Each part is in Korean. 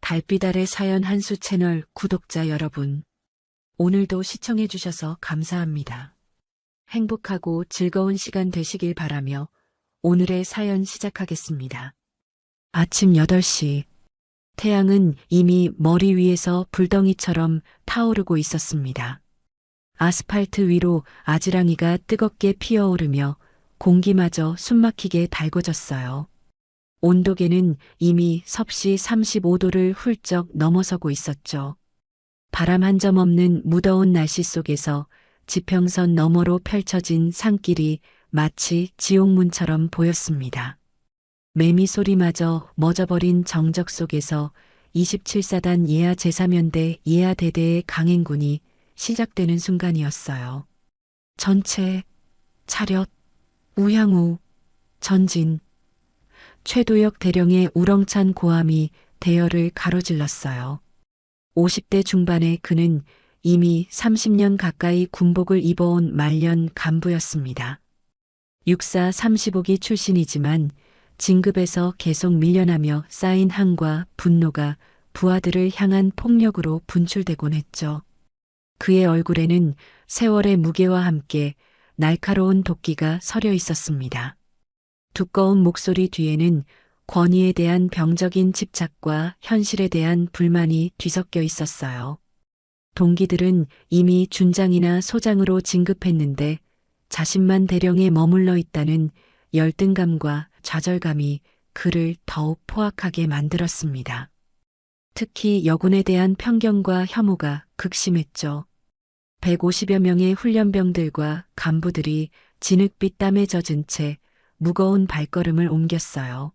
달빛 아래 사연 한수 채널 구독자 여러분, 오늘도 시청해주셔서 감사합니다. 행복하고 즐거운 시간 되시길 바라며 오늘의 사연 시작하겠습니다. 아침 8시, 태양은 이미 머리 위에서 불덩이처럼 타오르고 있었습니다. 아스팔트 위로 아지랑이가 뜨겁게 피어오르며 공기마저 숨막히게 달궈졌어요. 온도계는 이미 섭씨 35도를 훌쩍 넘어서고 있었죠. 바람 한 점 없는 무더운 날씨 속에서 지평선 너머로 펼쳐진 산길이 마치 지옥문처럼 보였습니다. 매미 소리마저 멎어버린 정적 속에서 27사단 예하 제3연대 예하 대대의 강행군이 시작되는 순간이었어요. 전체, 차렷, 우향우, 전진. 최도혁 대령의 우렁찬 고함이 대열을 가로질렀어요. 50대 중반의 그는 이미 30년 가까이 군복을 입어온 말년 간부였습니다. 육사 35기 출신이지만 진급에서 계속 밀려나며 쌓인 항과 분노가 부하들을 향한 폭력으로 분출되곤 했죠. 그의 얼굴에는 세월의 무게와 함께 날카로운 도끼가 서려 있었습니다. 두꺼운 목소리 뒤에는 권위에 대한 병적인 집착과 현실에 대한 불만이 뒤섞여 있었어요. 동기들은 이미 준장이나 소장으로 진급했는데 자신만 대령에 머물러 있다는 열등감과 좌절감이 그를 더욱 포악하게 만들었습니다. 특히 여군에 대한 편견과 혐오가 극심했죠. 150여 명의 훈련병들과 간부들이 진흙빛 땀에 젖은 채 무거운 발걸음을 옮겼어요.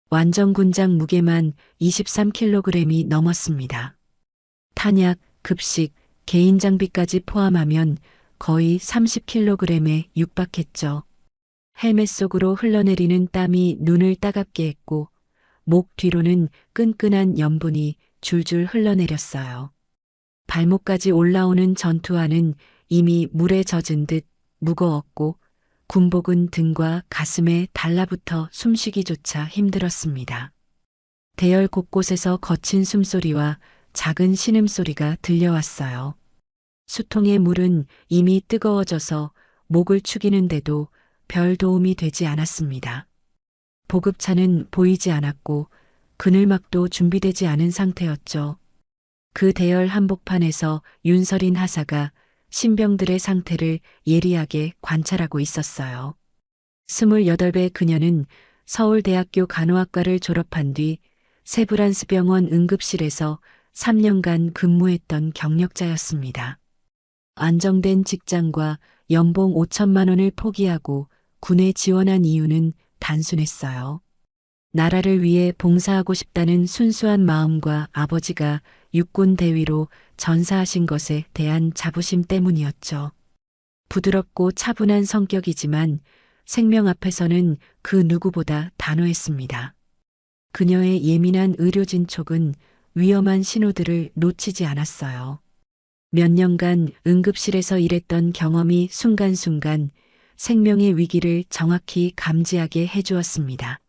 완전군장 무게만 23kg이 넘었습니다. 탄약, 급식, 개인 장비까지 포함하면 거의 30kg에 육박했죠. 헬멧 속으로 흘러내리는 땀이 눈을 따갑게 했고 목 뒤로는 끈끈한 염분이 줄줄 흘러내렸어요. 발목까지 올라오는 전투화는 이미 물에 젖은 듯 무거웠고 군복은 등과 가슴에 달라붙어 숨쉬기조차 힘들었습니다. 대열 곳곳에서 거친 숨소리와 작은 신음소리가 들려왔어요. 수통의 물은 이미 뜨거워져서 목을 축이는데도 별 도움이 되지 않았습니다. 보급차는 보이지 않았고 그늘막도 준비되지 않은 상태였죠. 그 대열 한복판에서 윤설인 하사가 신병들의 상태를 예리하게 관찰하고 있었어요. 28배 그녀는 서울대학교 간호학과를 졸업한 뒤 세브란스병원 응급실에서 3년간 근무했던 경력자였습니다. 안정된 직장과 연봉 5천만 원을 포기하고 군에 지원한 이유는 단순했어요. 나라를 위해 봉사하고 싶다는 순수한 마음과 아버지가 육군 대위로 전사하신 것에 대한 자부심 때문이었죠. 부드럽고 차분한 성격이지만 생명 앞에서는 그 누구보다 단호했습니다. 그녀의 예민한 의료진 촉은 위험한 신호들을 놓치지 않았어요. 몇 년간 응급실에서 일했던 경험이 순간순간 생명의 위기를 정확히 감지하게 해주었습니다.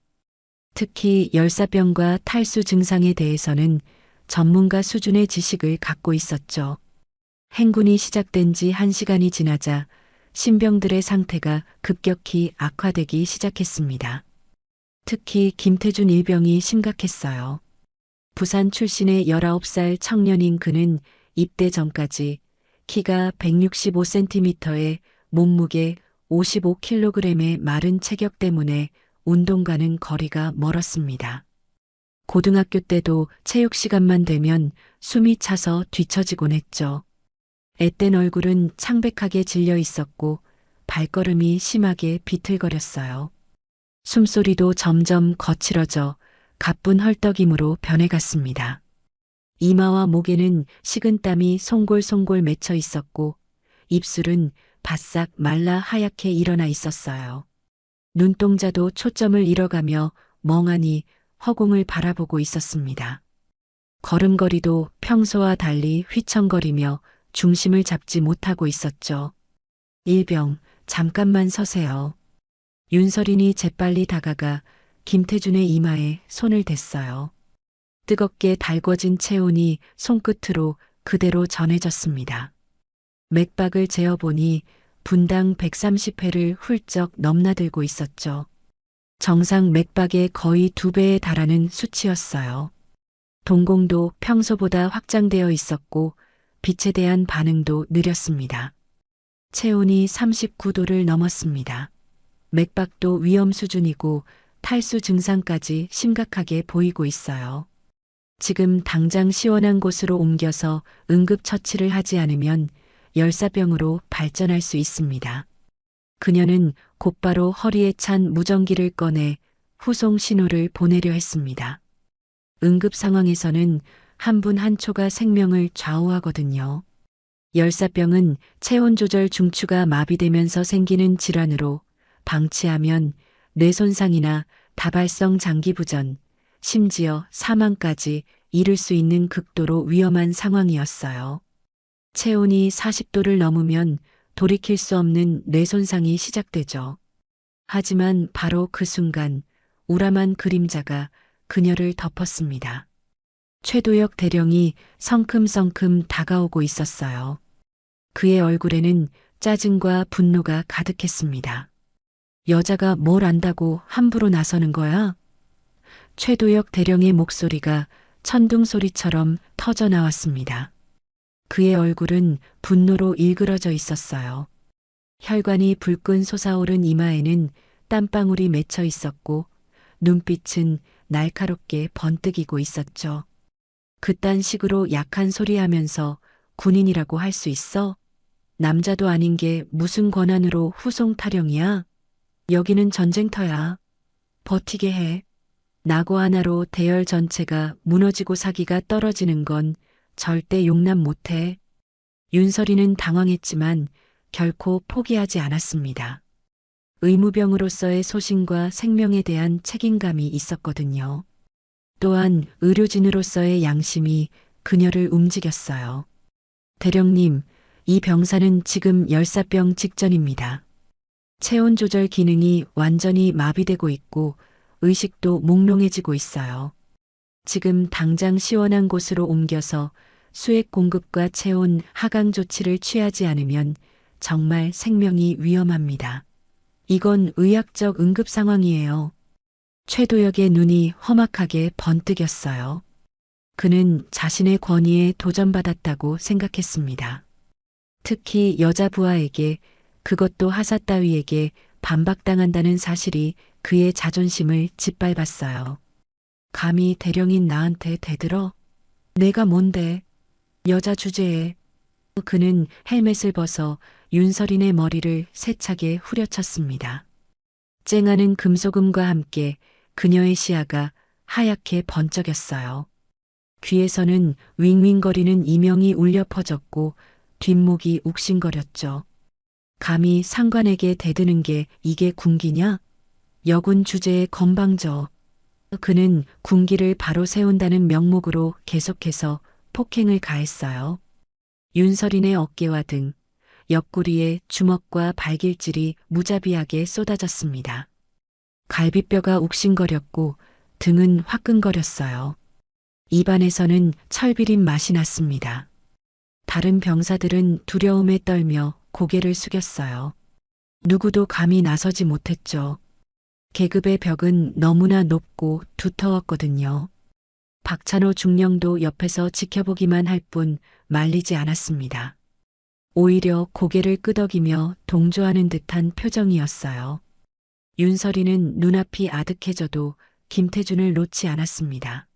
특히 열사병과 탈수 증상에 대해서는 전문가 수준의 지식을 갖고 있었죠. 행군이 시작된 지 1시간이 지나자 신병들의 상태가 급격히 악화되기 시작했습니다. 특히 김태준 일병이 심각했어요. 부산 출신의 19살 청년인 그는 입대 전까지 키가 165cm에 몸무게 55kg의 마른 체격 때문에 운동과는 거리가 멀었습니다. 고등학교 때도 체육 시간만 되면 숨이 차서 뒤처지곤 했죠. 앳된 얼굴은 창백하게 질려 있었고 발걸음이 심하게 비틀거렸어요. 숨소리도 점점 거칠어져 가쁜 헐떡임으로 변해갔습니다. 이마와 목에는 식은땀이 송골송골 맺혀 있었고 입술은 바싹 말라 하얗게 일어나 있었어요. 눈동자도 초점을 잃어가며 멍하니 허공을 바라보고 있었습니다. 걸음걸이도 평소와 달리 휘청거리며 중심을 잡지 못하고 있었죠. 일병, 잠깐만 서세요. 윤설인이 재빨리 다가가 김태준의 이마에 손을 댔어요. 뜨겁게 달궈진 체온이 손끝으로 그대로 전해졌습니다. 맥박을 재어보니 분당 130회를 훌쩍 넘나들고 있었죠. 정상 맥박의 거의 2배에 달하는 수치였어요. 동공도 평소보다 확장되어 있었고 빛에 대한 반응도 느렸습니다. 체온이 39도를 넘었습니다. 맥박도 위험 수준이고 탈수 증상까지 심각하게 보이고 있어요. 지금 당장 시원한 곳으로 옮겨서 응급처치를 하지 않으면 열사병으로 발전할 수 있습니다. 그녀는 곧바로 허리에 찬 무전기를 꺼내 후송 신호를 보내려 했습니다. 응급 상황에서는 한 분 한 초가 생명을 좌우하거든요. 열사병은 체온 조절 중추가 마비되면서 생기는 질환으로 방치하면 뇌 손상이나 다발성 장기 부전, 심지어 사망까지 이를 수 있는 극도로 위험한 상황이었어요. 체온이 40도를 넘으면 돌이킬 수 없는 뇌 손상이 시작되죠. 하지만 바로 그 순간 우람한 그림자가 그녀를 덮었습니다. 최도혁 대령이 성큼성큼 다가오고 있었어요. 그의 얼굴에는 짜증과 분노가 가득했습니다. 여자가 뭘 안다고 함부로 나서는 거야? 최도혁 대령의 목소리가 천둥 소리처럼 터져 나왔습니다. 그의 얼굴은 분노로 일그러져 있었어요. 혈관이 불끈 솟아오른 이마에는 땀방울이 맺혀 있었고 눈빛은 날카롭게 번뜩이고 있었죠. 그딴 식으로 약한 소리 하면서 군인이라고 할 수 있어? 남자도 아닌 게 무슨 권한으로 후송 타령이야? 여기는 전쟁터야. 버티게 해. 낙오 하나로 대열 전체가 무너지고 사기가 떨어지는 건 절대 용납 못해. 윤설이는 당황했지만 결코 포기하지 않았습니다. 의무병으로서의 소신과 생명에 대한 책임감이 있었거든요. 또한 의료진으로서의 양심이 그녀를 움직였어요. 대령님, 이 병사는 지금 열사병 직전입니다. 체온 조절 기능이 완전히 마비되고 있고 의식도 몽롱해지고 있어요. 지금 당장 시원한 곳으로 옮겨서 수액 공급과 체온 하강 조치를 취하지 않으면 정말 생명이 위험합니다. 이건 의학적 응급 상황이에요. 최도혁의 눈이 험악하게 번뜩였어요. 그는 자신의 권위에 도전받았다고 생각했습니다. 특히 여자 부하에게, 그것도 하사 따위에게 반박당한다는 사실이 그의 자존심을 짓밟았어요. 감히 대령인 나한테 대들어? 내가 뭔데? 여자 주제에. 그는 헬멧을 벗어 윤설인의 머리를 세차게 후려쳤습니다. 쨍하는 금소금과 함께 그녀의 시야가 하얗게 번쩍였어요. 귀에서는 윙윙거리는 이명이 울려 퍼졌고 뒷목이 욱신거렸죠. 감히 상관에게 대드는 게 이게 군기냐? 여군 주제에 건방져. 그는 군기를 바로 세운다는 명목으로 계속해서 폭행을 가했어요. 윤설인의 어깨와 등, 옆구리에 주먹과 발길질이 무자비하게 쏟아졌습니다. 갈비뼈가 욱신거렸고 등은 화끈거렸어요. 입안에서는 철비린 맛이 났습니다. 다른 병사들은 두려움에 떨며 고개를 숙였어요. 누구도 감히 나서지 못했죠. 계급의 벽은 너무나 높고 두터웠거든요. 박찬호 중령도 옆에서 지켜보기만 할 뿐 말리지 않았습니다. 오히려 고개를 끄덕이며 동조하는 듯한 표정이었어요. 윤설이는 눈앞이 아득해져도 김태준을 놓지 않았습니다.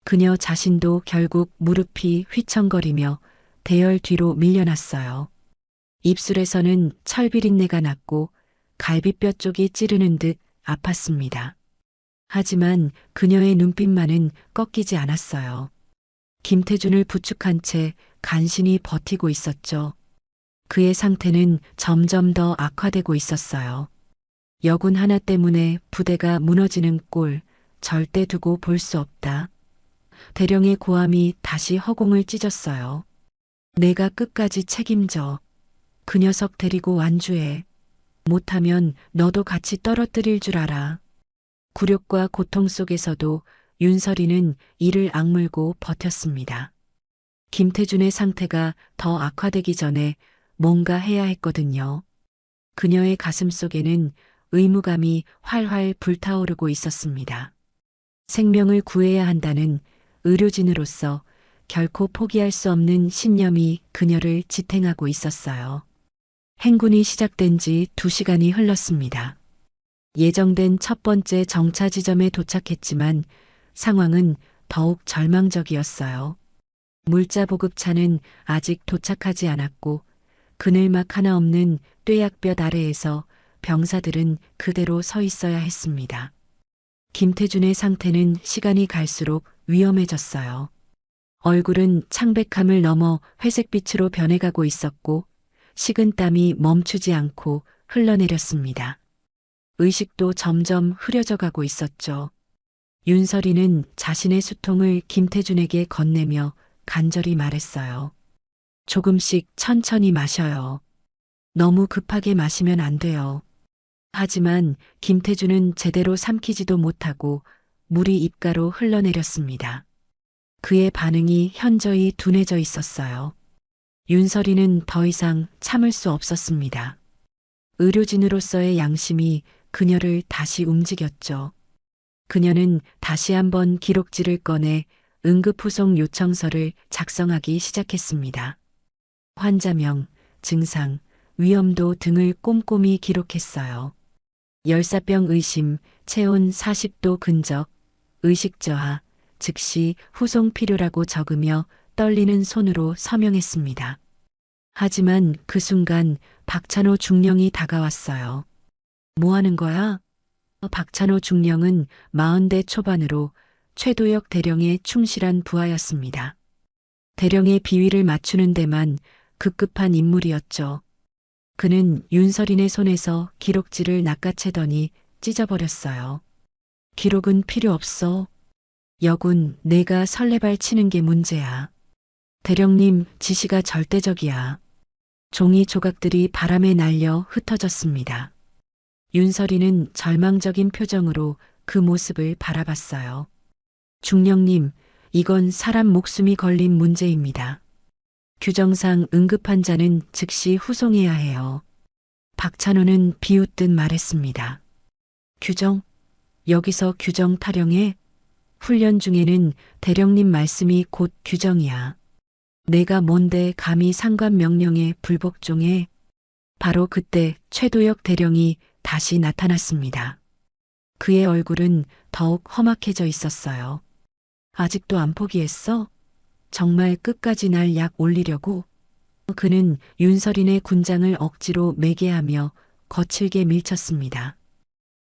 그녀 자신도 결국 무릎이 휘청거리며 대열 뒤로 밀려났어요. 입술에서는 철비린내가 났고 갈비뼈 쪽이 찌르는 듯 아팠습니다. 하지만 그녀의 눈빛만은 꺾이지 않았어요. 김태준을 부축한 채 간신히 버티고 있었죠. 그의 상태는 점점 더 악화되고 있었어요. 여군 하나 때문에 부대가 무너지는 꼴 절대 두고 볼 수 없다. 대령의 고함이 다시 허공을 찢었어요. 내가 끝까지 책임져. 그 녀석 데리고 완주해. 못하면 너도 같이 떨어뜨릴 줄 알아. 굴욕과 고통 속에서도 윤설이는 이를 악물고 버텼습니다. 김태준의 상태가 더 악화되기 전에 뭔가 해야 했거든요. 그녀의 가슴 속에는 의무감이 활활 불타오르고 있었습니다. 생명을 구해야 한다는 의료진으로서 결코 포기할 수 없는 신념이 그녀를 지탱하고 있었어요. 행군이 시작된 지 2시간이 흘렀습니다. 예정된 첫 번째 정차 지점에 도착했지만 상황은 더욱 절망적이었어요. 물자 보급차는 아직 도착하지 않았고 그늘막 하나 없는 뙤약볕 아래에서 병사들은 그대로 서 있어야 했습니다. 김태준의 상태는 시간이 갈수록 위험해졌어요. 얼굴은 창백함을 넘어 회색빛으로 변해가고 있었고 식은땀이 멈추지 않고 흘러내렸습니다. 의식도 점점 흐려져 가고 있었죠. 윤설이는 자신의 수통을 김태준에게 건네며 간절히 말했어요. 조금씩 천천히 마셔요. 너무 급하게 마시면 안 돼요. 하지만 김태준은 제대로 삼키지도 못하고 물이 입가로 흘러내렸습니다. 그의 반응이 현저히 둔해져 있었어요. 윤설이는 더 이상 참을 수 없었습니다. 의료진으로서의 양심이 그녀를 다시 움직였죠. 그녀는 다시 한번 기록지를 꺼내 응급후송 요청서를 작성하기 시작했습니다. 환자명, 증상, 위험도 등을 꼼꼼히 기록했어요. 열사병 의심, 체온 40도 근적, 의식 저하, 즉시 후송 필요라고 적으며 떨리는 손으로 서명했습니다. 하지만 그 순간 박찬호 중령이 다가왔어요. 뭐 하는 거야? 박찬호 중령은 40대 초반으로 최도혁 대령의 충실한 부하였습니다. 대령의 비위를 맞추는 데만 급급한 인물이었죠. 그는 윤설인의 손에서 기록지를 낚아채더니 찢어버렸어요. 기록은 필요 없어. 여군, 내가 설레발 치는 게 문제야. 대령님, 지시가 절대적이야. 종이 조각들이 바람에 날려 흩어졌습니다. 윤설이는 절망적인 표정으로 그 모습을 바라봤어요. 중령님, 이건 사람 목숨이 걸린 문제입니다. 규정상 응급환자는 즉시 후송해야 해요. 박찬호는 비웃듯 말했습니다. 규정? 여기서 규정 타령해? 훈련 중에는 대령님 말씀이 곧 규정이야. 내가 뭔데 감히 상관 명령에 불복종해? 바로 그때 최도혁 대령이 다시 나타났습니다. 그의 얼굴은 더욱 험악해져 있었어요. 아직도 안 포기했어? 정말 끝까지 날 약 올리려고? 그는 윤설인의 군장을 억지로 매게 하며 거칠게 밀쳤습니다.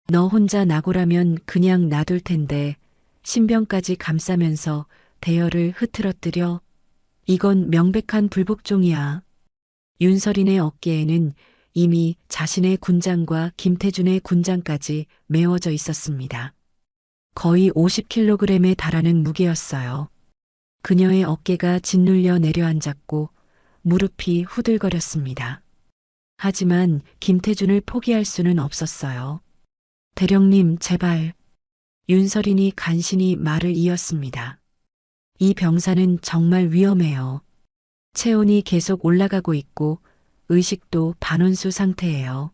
너 혼자 낙오라면 그냥 놔둘 텐데 신병까지 감싸면서 대열을 흐트러뜨려. 이건 명백한 불복종이야. 윤설인의 어깨에는 이미 자신의 군장과 김태준의 군장까지 메워져 있었습니다. 거의 50kg에 달하는 무게였어요. 그녀의 어깨가 짓눌려 내려앉았고 무릎이 후들거렸습니다. 하지만 김태준을 포기할 수는 없었어요. 대령님, 제발. 윤설인이 간신히 말을 이었습니다. 이 병사는 정말 위험해요. 체온이 계속 올라가고 있고 의식도 반원수 상태예요.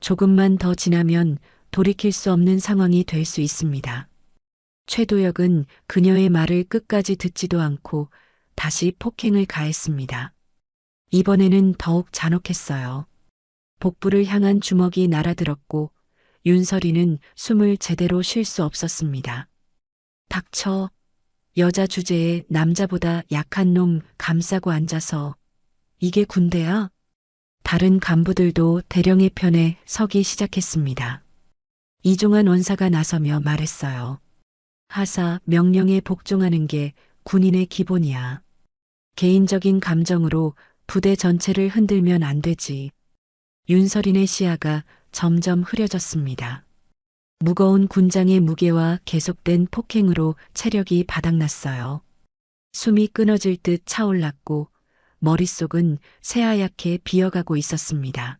조금만 더 지나면 돌이킬 수 없는 상황이 될 수 있습니다. 최도혁은 그녀의 말을 끝까지 듣지도 않고 다시 폭행을 가했습니다. 이번에는 더욱 잔혹했어요. 복부를 향한 주먹이 날아들었고 윤설이는 숨을 제대로 쉴 수 없었습니다. 닥쳐. 여자 주제에 남자보다 약한 놈 감싸고 앉아서. 이게 군대야? 다른 간부들도 대령의 편에 서기 시작했습니다. 이종환 원사가 나서며 말했어요. 하사 명령에 복종하는 게 군인의 기본이야. 개인적인 감정으로 부대 전체를 흔들면 안 되지. 윤설인의 시야가 점점 흐려졌습니다. 무거운 군장의 무게와 계속된 폭행으로 체력이 바닥났어요. 숨이 끊어질 듯 차올랐고 머릿속은 새하얗게 비어가고 있었습니다.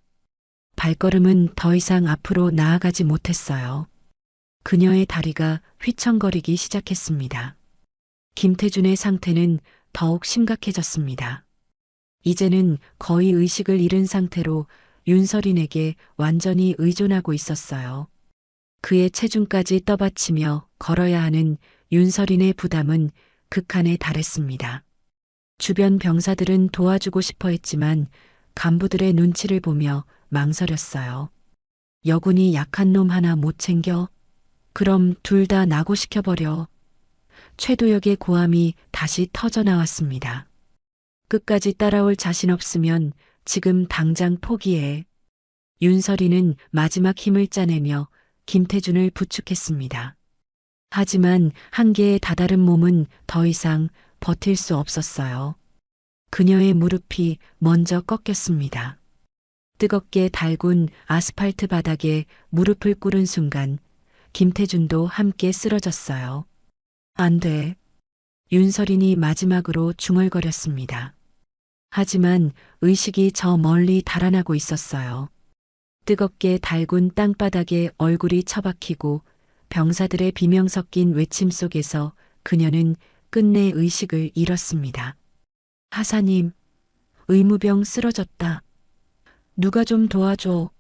발걸음은 더 이상 앞으로 나아가지 못했어요. 그녀의 다리가 휘청거리기 시작했습니다. 김태준의 상태는 더욱 심각해졌습니다. 이제는 거의 의식을 잃은 상태로 윤설인에게 완전히 의존하고 있었어요. 그의 체중까지 떠받치며 걸어야 하는 윤설인의 부담은 극한에 달했습니다. 주변 병사들은 도와주고 싶어 했지만 간부들의 눈치를 보며 망설였어요. 여군이 약한 놈 하나 못 챙겨? 그럼 둘 다 낙오시켜버려. 최도혁의 고함이 다시 터져 나왔습니다. 끝까지 따라올 자신 없으면 지금 당장 포기해. 윤설이는 마지막 힘을 짜내며 김태준을 부축했습니다. 하지만 한계에 다다른 몸은 더 이상 버틸 수 없었어요. 그녀의 무릎이 먼저 꺾였습니다. 뜨겁게 달군 아스팔트 바닥에 무릎을 꿇은 순간 김태준도 함께 쓰러졌어요. 안 돼. 윤설인이 마지막으로 중얼거렸습니다. 하지만 의식이 저 멀리 달아나고 있었어요. 뜨겁게 달군 땅바닥에 얼굴이 처박히고 병사들의 비명 섞인 외침 속에서 그녀는 끝내 의식을 잃었습니다. 하사님, 의무병 쓰러졌다. 누가 좀 도와줘.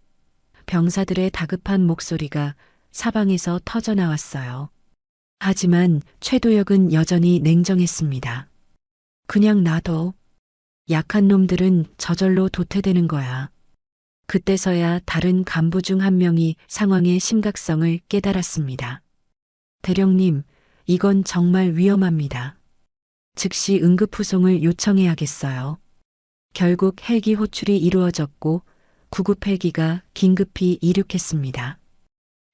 병사들의 다급한 목소리가 사방에서 터져 나왔어요. 하지만 최도혁은 여전히 냉정했습니다. 그냥 놔둬. 약한 놈들은 저절로 도태되는 거야. 그때서야 다른 간부 중 한 명이 상황의 심각성을 깨달았습니다. 대령님, 이건 정말 위험합니다. 즉시 응급후송을 요청해야겠어요. 결국 헬기 호출이 이루어졌고 구급 헬기가 긴급히 이륙했습니다.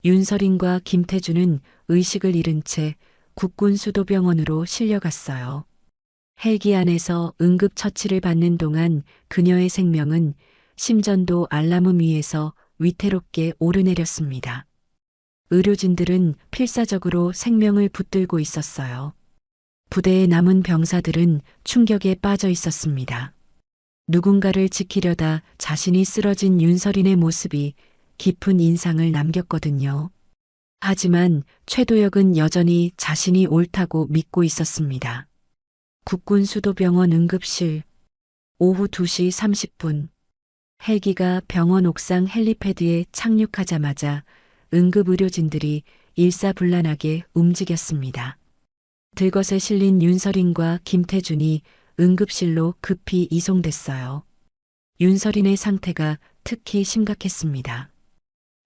윤설인과 김태준은 의식을 잃은 채 국군수도병원으로 실려갔어요. 헬기 안에서 응급처치를 받는 동안 그녀의 생명은 심전도 알람음 위에서 위태롭게 오르내렸습니다. 의료진들은 필사적으로 생명을 붙들고 있었어요. 부대에 남은 병사들은 충격에 빠져 있었습니다. 누군가를 지키려다 자신이 쓰러진 윤설인의 모습이 깊은 인상을 남겼거든요. 하지만 최도혁은 여전히 자신이 옳다고 믿고 있었습니다. 국군수도병원 응급실 오후 2시 30분 헬기가 병원 옥상 헬리패드에 착륙하자마자 응급의료진들이 일사불란하게 움직였습니다. 들것에 실린 윤설인과 김태준이 응급실로 급히 이송됐어요. 윤설인의 상태가 특히 심각했습니다.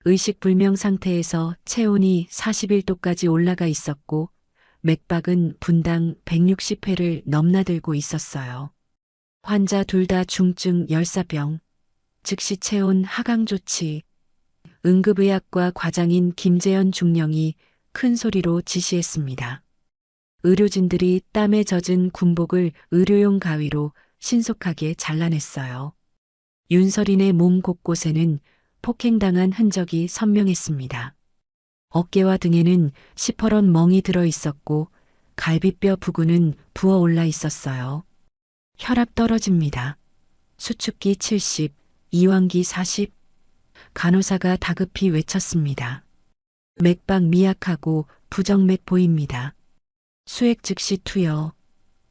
의식불명 상태에서 체온이 41도까지 올라가 있었고 맥박은 분당 160회를 넘나들고 있었어요. 환자 둘 다 중증 열사병, 즉시 체온 하강 조치. 응급의학과 과장인 김재현 중령이 큰 소리로 지시했습니다. 의료진들이 땀에 젖은 군복을 의료용 가위로 신속하게 잘라냈어요. 윤설인의 몸 곳곳에는 폭행당한 흔적이 선명했습니다. 어깨와 등에는 시퍼런 멍이 들어 있었고 갈비뼈 부근은 부어올라 있었어요. 혈압 떨어집니다. 수축기 70, 이완기 40. 간호사가 다급히 외쳤습니다. 맥박 미약하고 부정맥 보입니다. 수액 즉시 투여.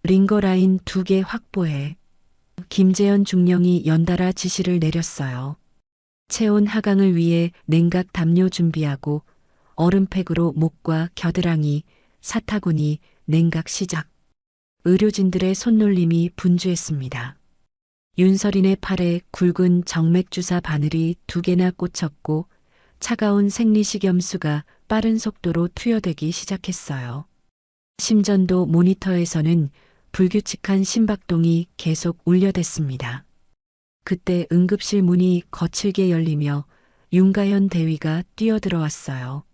링거라인 2개 확보해. 김재현 중령이 연달아 지시를 내렸어요. 체온 하강을 위해 냉각 담요 준비하고 얼음팩으로 목과 겨드랑이, 사타구니, 냉각 시작. 의료진들의 손놀림이 분주했습니다. 윤설인의 팔에 굵은 정맥주사 바늘이 2개나 꽂혔고 차가운 생리식염수가 빠른 속도로 투여되기 시작했어요. 심전도 모니터에서는 불규칙한 심박동이 계속 울려댔습니다. 그때 응급실 문이 거칠게 열리며 윤가현 대위가 뛰어들어왔어요.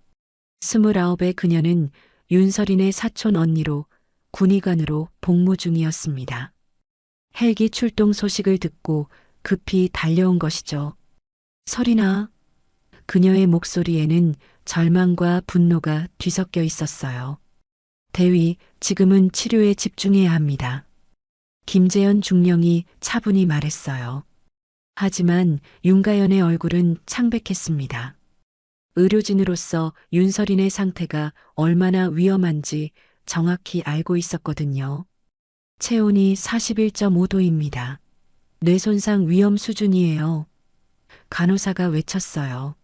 29의 그녀는 윤설인의 사촌 언니로 군의관으로 복무 중이었습니다. 헬기 출동 소식을 듣고 급히 달려온 것이죠. 설인아. 그녀의 목소리에는 절망과 분노가 뒤섞여 있었어요. 대위, 지금은 치료에 집중해야 합니다. 김재현 중령이 차분히 말했어요. 하지만 윤가연의 얼굴은 창백했습니다. 의료진으로서 윤서린의 상태가 얼마나 위험한지 정확히 알고 있었거든요. 체온이 41.5도입니다. 뇌손상 위험 수준이에요. 간호사가 외쳤어요.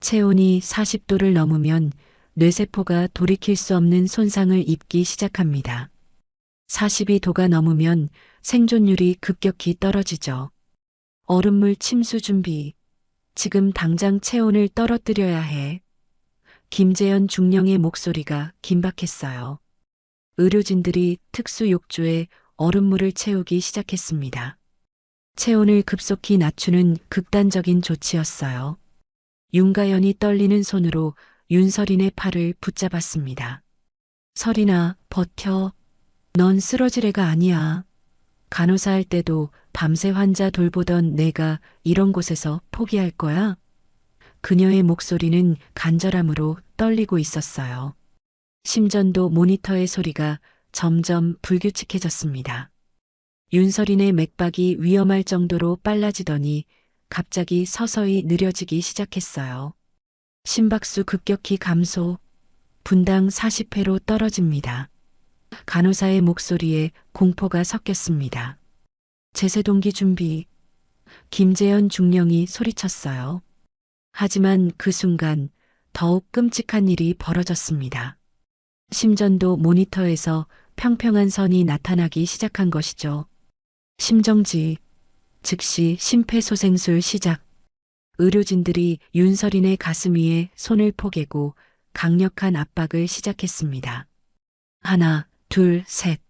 체온이 40도를 넘으면 뇌세포가 돌이킬 수 없는 손상을 입기 시작합니다. 42도가 넘으면 생존율이 급격히 떨어지죠. 얼음물 침수 준비. 지금 당장 체온을 떨어뜨려야 해. 김재현 중령의 목소리가 긴박했어요. 의료진들이 특수 욕조에 얼음물을 채우기 시작했습니다. 체온을 급속히 낮추는 극단적인 조치였어요. 윤가연이 떨리는 손으로 윤서린의 팔을 붙잡았습니다. 서린아, 버텨. 넌 쓰러질 애가 아니야. 간호사 할 때도 밤새 환자 돌보던 내가 이런 곳에서 포기할 거야? 그녀의 목소리는 간절함으로 떨리고 있었어요. 심전도 모니터의 소리가 점점 불규칙해졌습니다. 윤서린의 맥박이 위험할 정도로 빨라지더니 갑자기 서서히 느려지기 시작했어요. 심박수 급격히 감소, 분당 40회로 떨어집니다. 간호사의 목소리에 공포가 섞였습니다. 제세동기 준비. 김재현 중령이 소리쳤어요. 하지만 그 순간 더욱 끔찍한 일이 벌어졌습니다. 심전도 모니터에서 평평한 선이 나타나기 시작한 것이죠. 심정지. 즉시 심폐소생술 시작. 의료진들이 윤서린의 가슴 위에 손을 포개고 강력한 압박을 시작했습니다. 하나, 둘, 셋.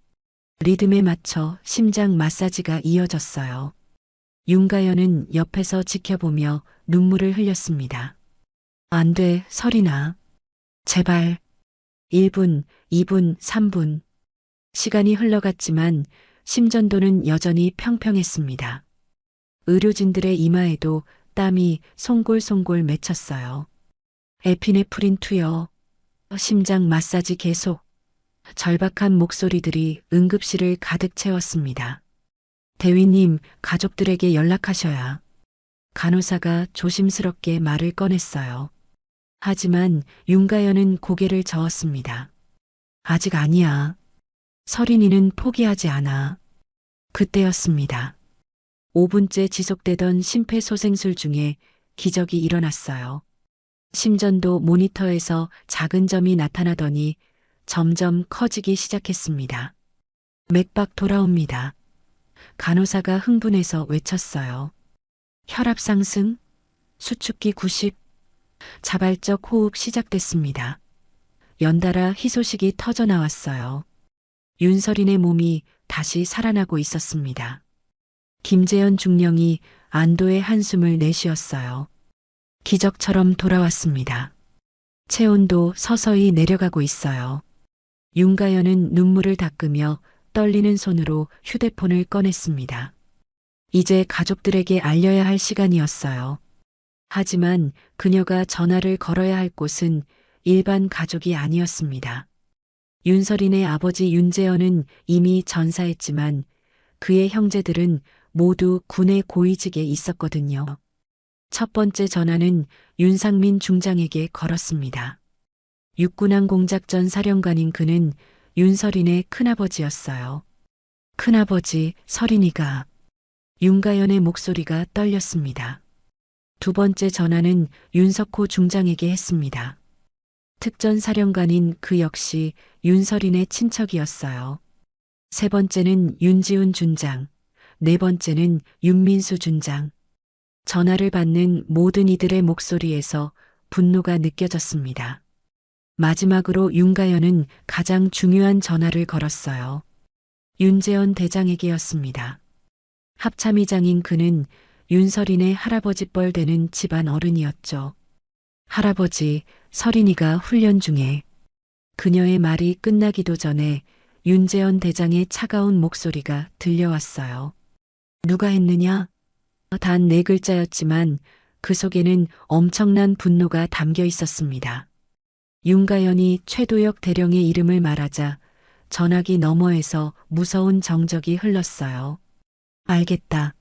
리듬에 맞춰 심장 마사지가 이어졌어요. 윤가연은 옆에서 지켜보며 눈물을 흘렸습니다. 안 돼, 서린아. 제발. 1분, 2분, 3분. 시간이 흘러갔지만 심전도는 여전히 평평했습니다. 의료진들의 이마에도 땀이 송골송골 맺혔어요. 에피네프린 투여. 심장 마사지 계속. 절박한 목소리들이 응급실을 가득 채웠습니다. 대위님, 가족들에게 연락하셔야. 간호사가 조심스럽게 말을 꺼냈어요. 하지만 윤가연은 고개를 저었습니다. 아직 아니야. 서린이는 포기하지 않아. 그때였습니다. 5분째 지속되던 심폐소생술 중에 기적이 일어났어요. 심전도 모니터에서 작은 점이 나타나더니 점점 커지기 시작했습니다. 맥박 돌아옵니다. 간호사가 흥분해서 외쳤어요. 혈압 상승, 수축기 90, 자발적 호흡 시작됐습니다. 연달아 희소식이 터져 나왔어요. 윤서린의 몸이 다시 살아나고 있었습니다. 김재현 중령이 안도의 한숨을 내쉬었어요. 기적처럼 돌아왔습니다. 체온도 서서히 내려가고 있어요. 윤가연은 눈물을 닦으며 떨리는 손으로 휴대폰을 꺼냈습니다. 이제 가족들에게 알려야 할 시간이었어요. 하지만 그녀가 전화를 걸어야 할 곳은 일반 가족이 아니었습니다. 윤서린의 아버지 윤재현은 이미 전사했지만 그의 형제들은 모두 군의 고위직에 있었거든요. 첫 번째 전화는 윤상민 중장에게 걸었습니다. 육군항공작전 사령관인 그는 윤서린의 큰아버지였어요. 큰아버지, 서린이가. 윤가연의 목소리가 떨렸습니다. 두 번째 전화는 윤석호 중장에게 했습니다. 특전사령관인 그 역시 윤서린의 친척이었어요. 세 번째는 윤지훈 준장, 네 번째는 윤민수 준장. 전화를 받는 모든 이들의 목소리에서 분노가 느껴졌습니다. 마지막으로 윤가연은 가장 중요한 전화를 걸었어요. 윤재현 대장에게였습니다. 합참의장인 그는 윤서린의 할아버지 뻘 되는 집안 어른이었죠. 할아버지, 서린이가 훈련 중에. 그녀의 말이 끝나기도 전에 윤재현 대장의 차가운 목소리가 들려왔어요. 누가 했느냐? 단 네 글자였지만 그 속에는 엄청난 분노가 담겨 있었습니다. 윤가연이 최도혁 대령의 이름을 말하자 전화기 너머에서 무서운 정적이 흘렀어요. 알겠다.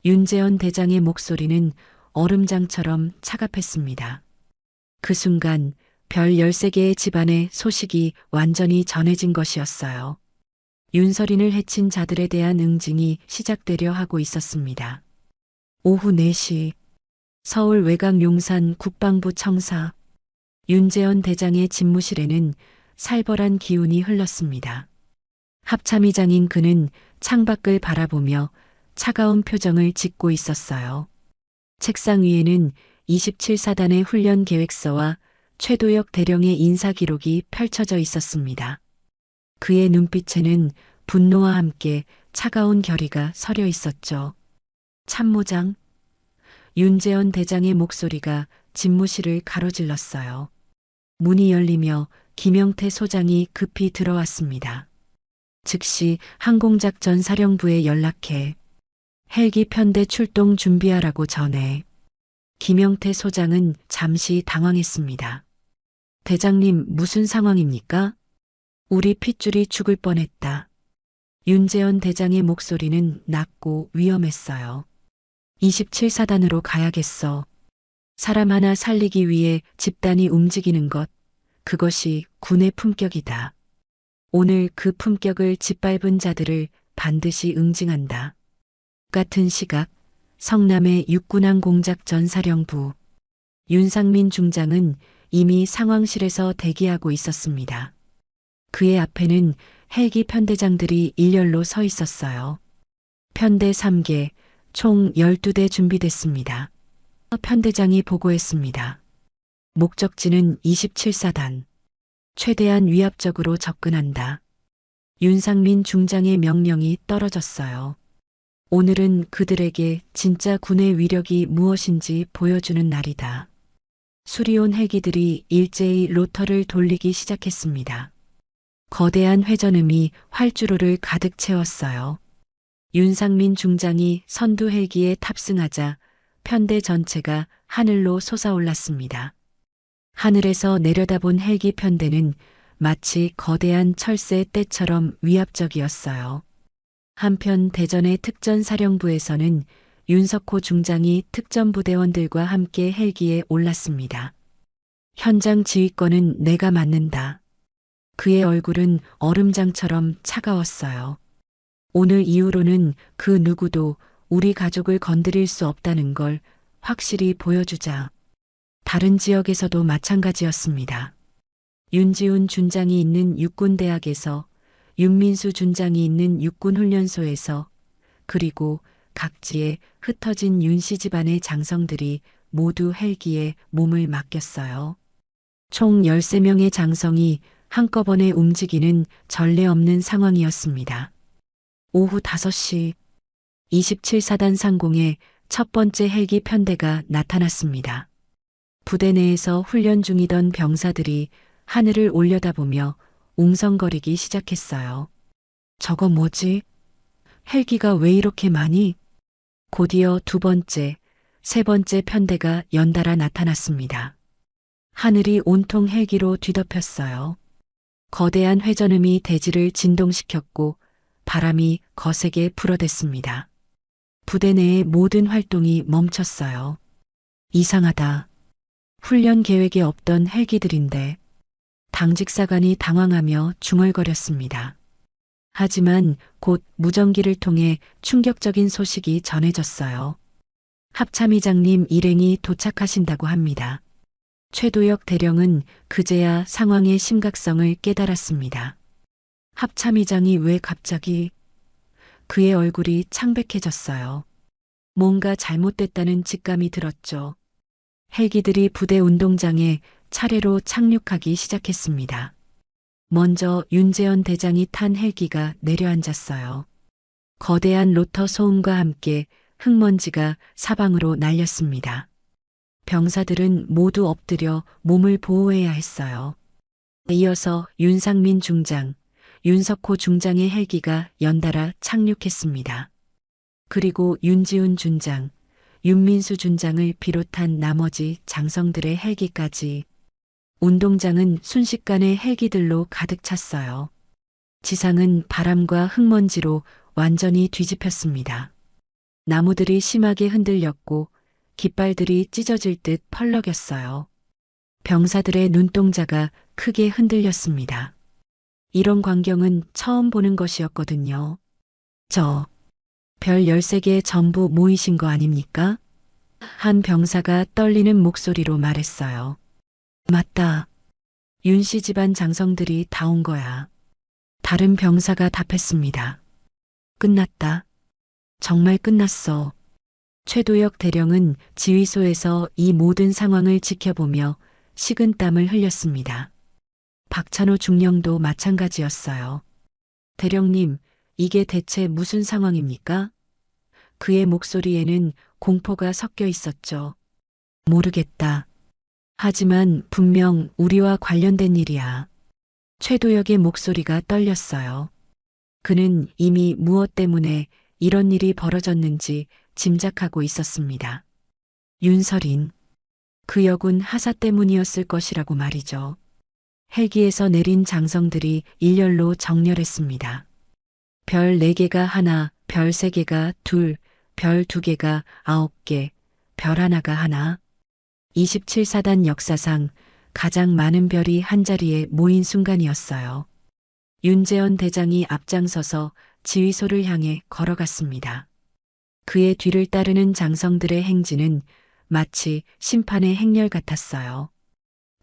윤재현 대장의 목소리는 얼음장처럼 차갑했습니다. 그 순간 별 13개의 집안의 소식이 완전히 전해진 것이었어요. 윤서린을 해친 자들에 대한 응징이 시작되려 하고 있었습니다. 오후 4시 서울 외곽 용산 국방부 청사 윤재현 대장의 집무실에는 살벌한 기운이 흘렀습니다. 합참의장인 그는 창밖을 바라보며 차가운 표정을 짓고 있었어요. 책상 위에는 27사단의 훈련 계획서와 최도혁 대령의 인사 기록이 펼쳐져 있었습니다. 그의 눈빛에는 분노와 함께 차가운 결의가 서려 있었죠. 참모장, 윤재현 대장의 목소리가 집무실을 가로질렀어요. 문이 열리며 김영태 소장이 급히 들어왔습니다. 즉시 항공작전 사령부에 연락해 헬기 편대 출동 준비하라고 전해. 김영태 소장은 잠시 당황했습니다. 대장님, 무슨 상황입니까? 우리 핏줄이 죽을 뻔했다. 윤재현 대장의 목소리는 낮고 위험했어요. 27사단으로 가야겠어. 사람 하나 살리기 위해 집단이 움직이는 것, 그것이 군의 품격이다. 오늘 그 품격을 짓밟은 자들을 반드시 응징한다. 같은 시각 성남의 육군항공작전 사령부 윤상민 중장은 이미 상황실에서 대기하고 있었습니다. 그의 앞에는 헬기 편대장들이 일렬로 서 있었어요. 편대 3개, 총 12대 준비됐습니다. 편대장이 보고했습니다. 목적지는 27사단. 최대한 위압적으로 접근한다. 윤상민 중장의 명령이 떨어졌어요. 오늘은 그들에게 진짜 군의 위력이 무엇인지 보여주는 날이다. 수리온 헬기들이 일제히 로터를 돌리기 시작했습니다. 거대한 회전음이 활주로를 가득 채웠어요. 윤상민 중장이 선두 헬기에 탑승하자 편대 전체가 하늘로 솟아올랐습니다. 하늘에서 내려다본 헬기 편대는 마치 거대한 철새 떼처럼 위압적이었어요. 한편 대전의 특전사령부에서는 윤석호 중장이 특전부대원들과 함께 헬기에 올랐습니다. 현장 지휘권은 내가 맡는다. 그의 얼굴은 얼음장처럼 차가웠어요. 오늘 이후로는 그 누구도 우리 가족을 건드릴 수 없다는 걸 확실히 보여주자. 다른 지역에서도 마찬가지였습니다. 윤지훈 준장이 있는 육군대학에서, 윤민수 준장이 있는 육군훈련소에서, 그리고 각지에 흩어진 윤씨 집안의 장성들이 모두 헬기에 몸을 맡겼어요. 총 13명의 장성이 한꺼번에 움직이는 전례 없는 상황이었습니다. 오후 5시 27사단 상공에 첫 번째 헬기 편대가 나타났습니다. 부대 내에서 훈련 중이던 병사들이 하늘을 올려다보며 웅성거리기 시작했어요. 저거 뭐지? 헬기가 왜 이렇게 많이? 곧이어 두 번째, 세 번째 편대가 연달아 나타났습니다. 하늘이 온통 헬기로 뒤덮였어요. 거대한 회전음이 대지를 진동시켰고 바람이 거세게 불어댔습니다. 부대 내의 모든 활동이 멈췄어요. 이상하다. 훈련 계획에 없던 헬기들인데. 당직사관이 당황하며 중얼거렸습니다. 하지만 곧 무전기를 통해 충격적인 소식이 전해졌어요. 합참의장님 일행이 도착하신다고 합니다. 최도혁 대령은 그제야 상황의 심각성을 깨달았습니다. 합참의장이 왜 갑자기? 그의 얼굴이 창백해졌어요. 뭔가 잘못됐다는 직감이 들었죠. 헬기들이 부대 운동장에 차례로 착륙하기 시작했습니다. 먼저 윤재현 대장이 탄 헬기가 내려앉았어요. 거대한 로터 소음과 함께 흙먼지가 사방으로 날렸습니다. 병사들은 모두 엎드려 몸을 보호해야 했어요. 이어서 윤상민 중장, 윤석호 중장의 헬기가 연달아 착륙했습니다. 그리고 윤지훈 준장, 윤민수 준장을 비롯한 나머지 장성들의 헬기까지. 운동장은 순식간에 헬기들로 가득 찼어요. 지상은 바람과 흙먼지로 완전히 뒤집혔습니다. 나무들이 심하게 흔들렸고 깃발들이 찢어질 듯 펄럭였어요. 병사들의 눈동자가 크게 흔들렸습니다. 이런 광경은 처음 보는 것이었거든요. 저, 별 13개 전부 모이신 거 아닙니까? 한 병사가 떨리는 목소리로 말했어요. 맞다. 윤씨 집안 장성들이 다 온 거야. 다른 병사가 답했습니다. 끝났다. 정말 끝났어. 최도혁 대령은 지휘소에서 이 모든 상황을 지켜보며 식은땀을 흘렸습니다. 박찬호 중령도 마찬가지였어요. 대령님, 이게 대체 무슨 상황입니까? 그의 목소리에는 공포가 섞여 있었죠. 모르겠다. 하지만 분명 우리와 관련된 일이야. 최도혁의 목소리가 떨렸어요. 그는 이미 무엇 때문에 이런 일이 벌어졌는지 짐작하고 있었습니다. 윤설인. 그 역은 하사 때문이었을 것이라고 말이죠. 헬기에서 내린 장성들이 일렬로 정렬했습니다. 별 4개가 하나, 별 3개가 둘, 별 2개가 9개, 별 하나가 하나. 27사단 역사상 가장 많은 별이 한자리에 모인 순간이었어요. 윤재현 대장이 앞장서서 지휘소를 향해 걸어갔습니다. 그의 뒤를 따르는 장성들의 행진은 마치 심판의 행렬 같았어요.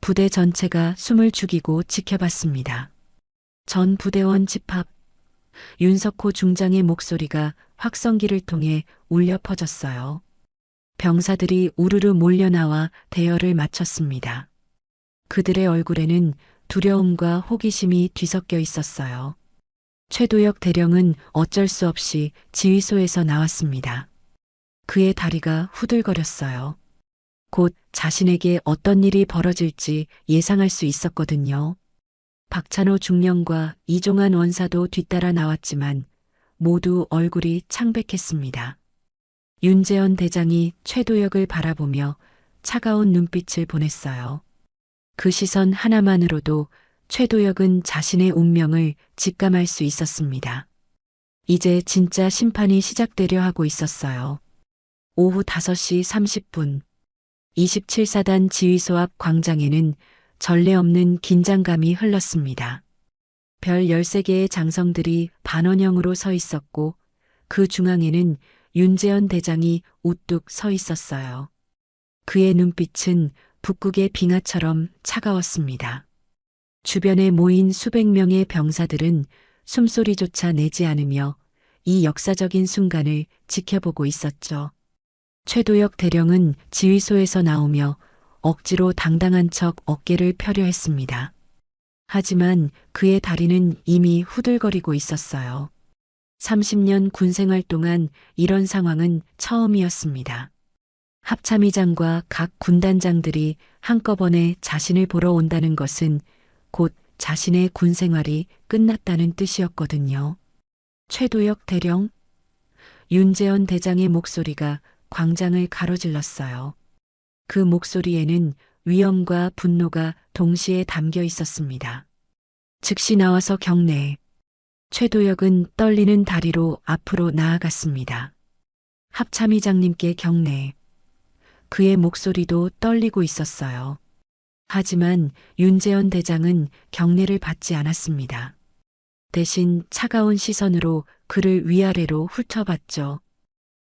부대 전체가 숨을 죽이고 지켜봤습니다. 전 부대원 집합. 윤석호 중장의 목소리가 확성기를 통해 울려 퍼졌어요. 병사들이 우르르 몰려나와 대열을 마쳤습니다. 그들의 얼굴에는 두려움과 호기심이 뒤섞여 있었어요. 최도혁 대령은 어쩔 수 없이 지휘소에서 나왔습니다. 그의 다리가 후들거렸어요. 곧 자신에게 어떤 일이 벌어질지 예상할 수 있었거든요. 박찬호 중령과 이종환 원사도 뒤따라 나왔지만 모두 얼굴이 창백했습니다. 윤재현 대장이 최도혁을 바라보며 차가운 눈빛을 보냈어요. 그 시선 하나만으로도 최도혁은 자신의 운명을 직감할 수 있었습니다. 이제 진짜 심판이 시작되려 하고 있었어요. 오후 5시 30분. 27사단 지휘소 앞 광장에는 전례 없는 긴장감이 흘렀습니다. 별 13개의 장성들이 반원형으로 서 있었고 그 중앙에는 윤재현 대장이 우뚝 서 있었어요. 그의 눈빛은 북극의 빙하처럼 차가웠습니다. 주변에 모인 수백 명의 병사들은 숨소리조차 내지 않으며 이 역사적인 순간을 지켜보고 있었죠. 최도혁 대령은 지휘소에서 나오며 억지로 당당한 척 어깨를 펴려 했습니다. 하지만 그의 다리는 이미 후들거리고 있었어요. 30년 군생활 동안 이런 상황은 처음이었습니다. 합참의장과 각 군단장들이 한꺼번에 자신을 보러 온다는 것은 곧 자신의 군생활이 끝났다는 뜻이었거든요. 최도혁 대령, 윤재현 대장의 목소리가 광장을 가로질렀어요. 그 목소리에는 위엄과 분노가 동시에 담겨 있었습니다. 즉시 나와서 경례. 최도혁은 떨리는 다리로 앞으로 나아갔습니다. 합참의장님께 경례. 그의 목소리도 떨리고 있었어요. 하지만 윤재현 대장은 경례를 받지 않았습니다. 대신 차가운 시선으로 그를 위아래로 훑어봤죠.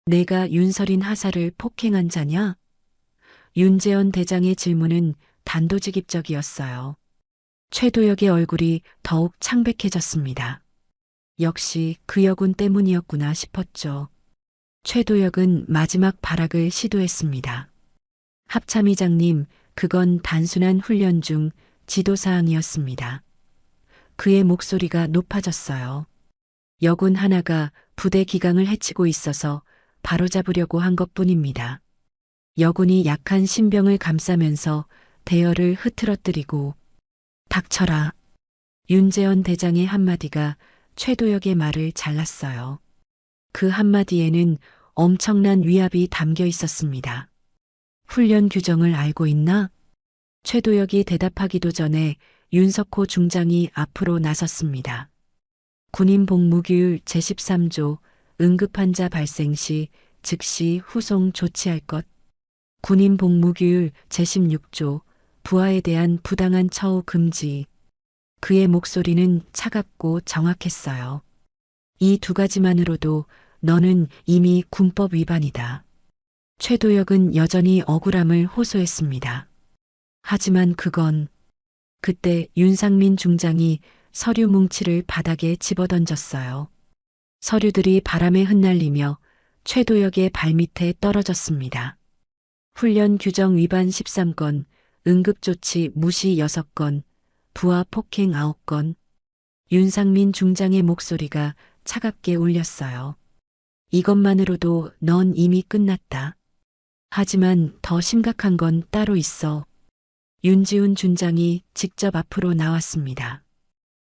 내가 윤설인 하사를 폭행한 자냐? 윤재현 대장의 질문은 단도직입적이었어요. 최도혁의 얼굴이 더욱 창백해졌습니다. 역시 그 여군 때문이었구나 싶었죠. 최도혁은 마지막 발악을 시도했습니다. 합참의장님, 그건 단순한 훈련 중 지도사항이었습니다. 그의 목소리가 높아졌어요. 여군 하나가 부대 기강을 해치고 있어서 바로잡으려고 한 것뿐입니다. 여군이 약한 신병을 감싸면서 대열을 흐트러뜨리고 닥쳐라. 윤재현 대장의 한마디가 최도혁의 말을 잘랐어요. 그 한마디에는 엄청난 위압이 담겨 있었습니다. 훈련 규정을 알고 있나? 최도혁이 대답하기도 전에 윤석호 중장이 앞으로 나섰습니다. 군인 복무규율 제13조 응급환자 발생 시 즉시 후송 조치할 것. 군인 복무규율 제16조 부하에 대한 부당한 처우 금지. 그의 목소리는 차갑고 정확했어요. 이 두 가지만으로도 너는 이미 군법 위반이다. 최도혁은 여전히 억울함을 호소했습니다. 하지만 그때 윤상민 중장이 서류 뭉치를 바닥에 집어던졌어요. 서류들이 바람에 흩날리며 최도혁의 발밑에 떨어졌습니다. 훈련 규정 위반 13건, 응급조치 무시 6건, 부하 폭행 9건. 윤상민 중장의 목소리가 차갑게 울렸어요. 이것만으로도 넌 이미 끝났다. 하지만 더 심각한 건 따로 있어. 윤지훈 준장이 직접 앞으로 나왔습니다.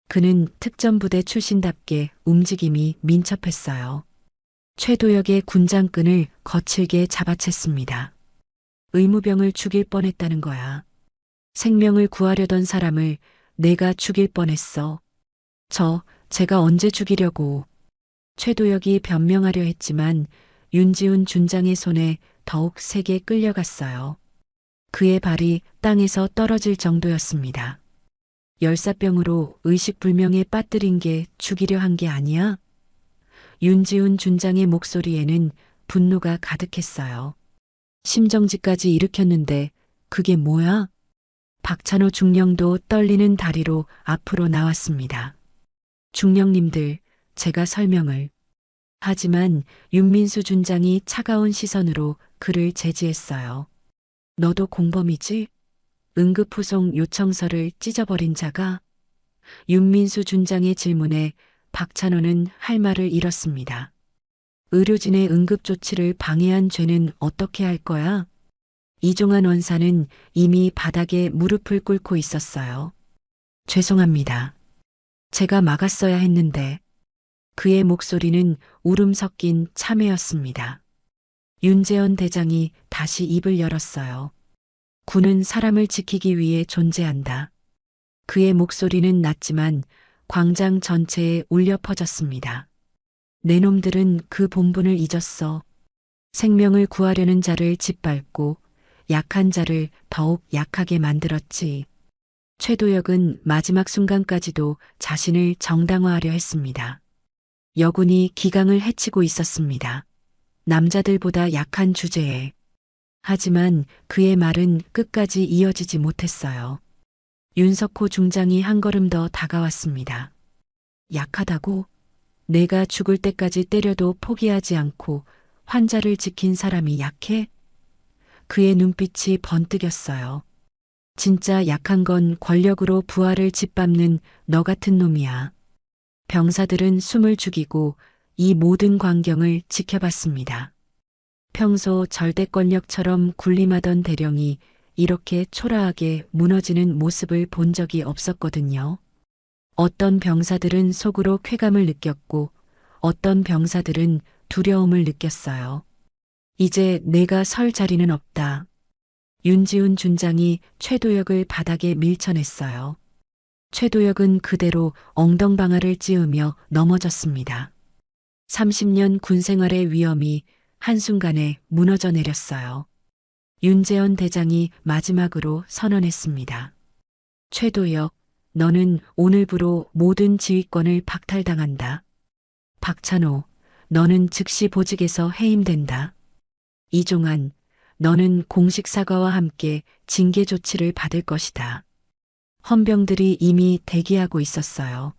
그는 특전부대 출신답게 움직임이 민첩했어요. 최도혁의 군장끈을 거칠게 잡아챘습니다. 의무병을 죽일 뻔했다는 거야. 생명을 구하려던 사람을 내가 죽일 뻔했어. 제가 언제 죽이려고. 최도혁이 변명하려 했지만 윤지훈 준장의 손에 더욱 세게 끌려갔어요. 그의 발이 땅에서 떨어질 정도였습니다. 열사병으로 의식불명에 빠뜨린 게 죽이려 한 게 아니야? 윤지훈 준장의 목소리에는 분노가 가득했어요. 심정지까지 일으켰는데 그게 뭐야? 박찬호 중령도 떨리는 다리로 앞으로 나왔습니다. 중령님들, 제가 설명을. 하지만 윤민수 준장이 차가운 시선으로 그를 제지했어요. 너도 공범이지? 응급후송 요청서를 찢어버린 자가? 윤민수 준장의 질문에 박찬호는 할 말을 잃었습니다. 의료진의 응급조치를 방해한 죄는 어떻게 할 거야? 이종환 원사는 이미 바닥에 무릎을 꿇고 있었어요. 죄송합니다. 제가 막았어야 했는데. 그의 목소리는 울음 섞인 참회였습니다. 윤재현 대장이 다시 입을 열었어요. 군은 사람을 지키기 위해 존재한다. 그의 목소리는 낮지만 광장 전체에 울려 퍼졌습니다. 내 놈들은 그 본분을 잊었어. 생명을 구하려는 자를 짓밟고 약한 자를 더욱 약하게 만들었지. 최도혁은 마지막 순간까지도 자신을 정당화하려 했습니다. 여군이 기강을 해치고 있었습니다. 남자들보다 약한 주제에. 하지만 그의 말은 끝까지 이어지지 못했어요. 윤석호 중장이 한 걸음 더 다가왔습니다. 약하다고? 내가 죽을 때까지 때려도 포기하지 않고 환자를 지킨 사람이 약해? 그의 눈빛이 번뜩였어요. 진짜 약한 건 권력으로 부하를 짓밟는 너 같은 놈이야. 병사들은 숨을 죽이고 이 모든 광경을 지켜봤습니다. 평소 절대 권력처럼 군림하던 대령이 이렇게 초라하게 무너지는 모습을 본 적이 없었거든요. 어떤 병사들은 속으로 쾌감을 느꼈고 어떤 병사들은 두려움을 느꼈어요. 이제 내가 설 자리는 없다. 윤지훈 준장이 최도혁을 바닥에 밀쳐냈어요. 최도혁은 그대로 엉덩방아를 찧으며 넘어졌습니다. 30년 군 생활의 위험이 한순간에 무너져 내렸어요. 윤재현 대장이 마지막으로 선언했습니다. 최도혁, 너는 오늘부로 모든 지휘권을 박탈당한다. 박찬호, 너는 즉시 보직에서 해임된다. 이종환, 너는 공식 사과와 함께 징계 조치를 받을 것이다. 헌병들이 이미 대기하고 있었어요.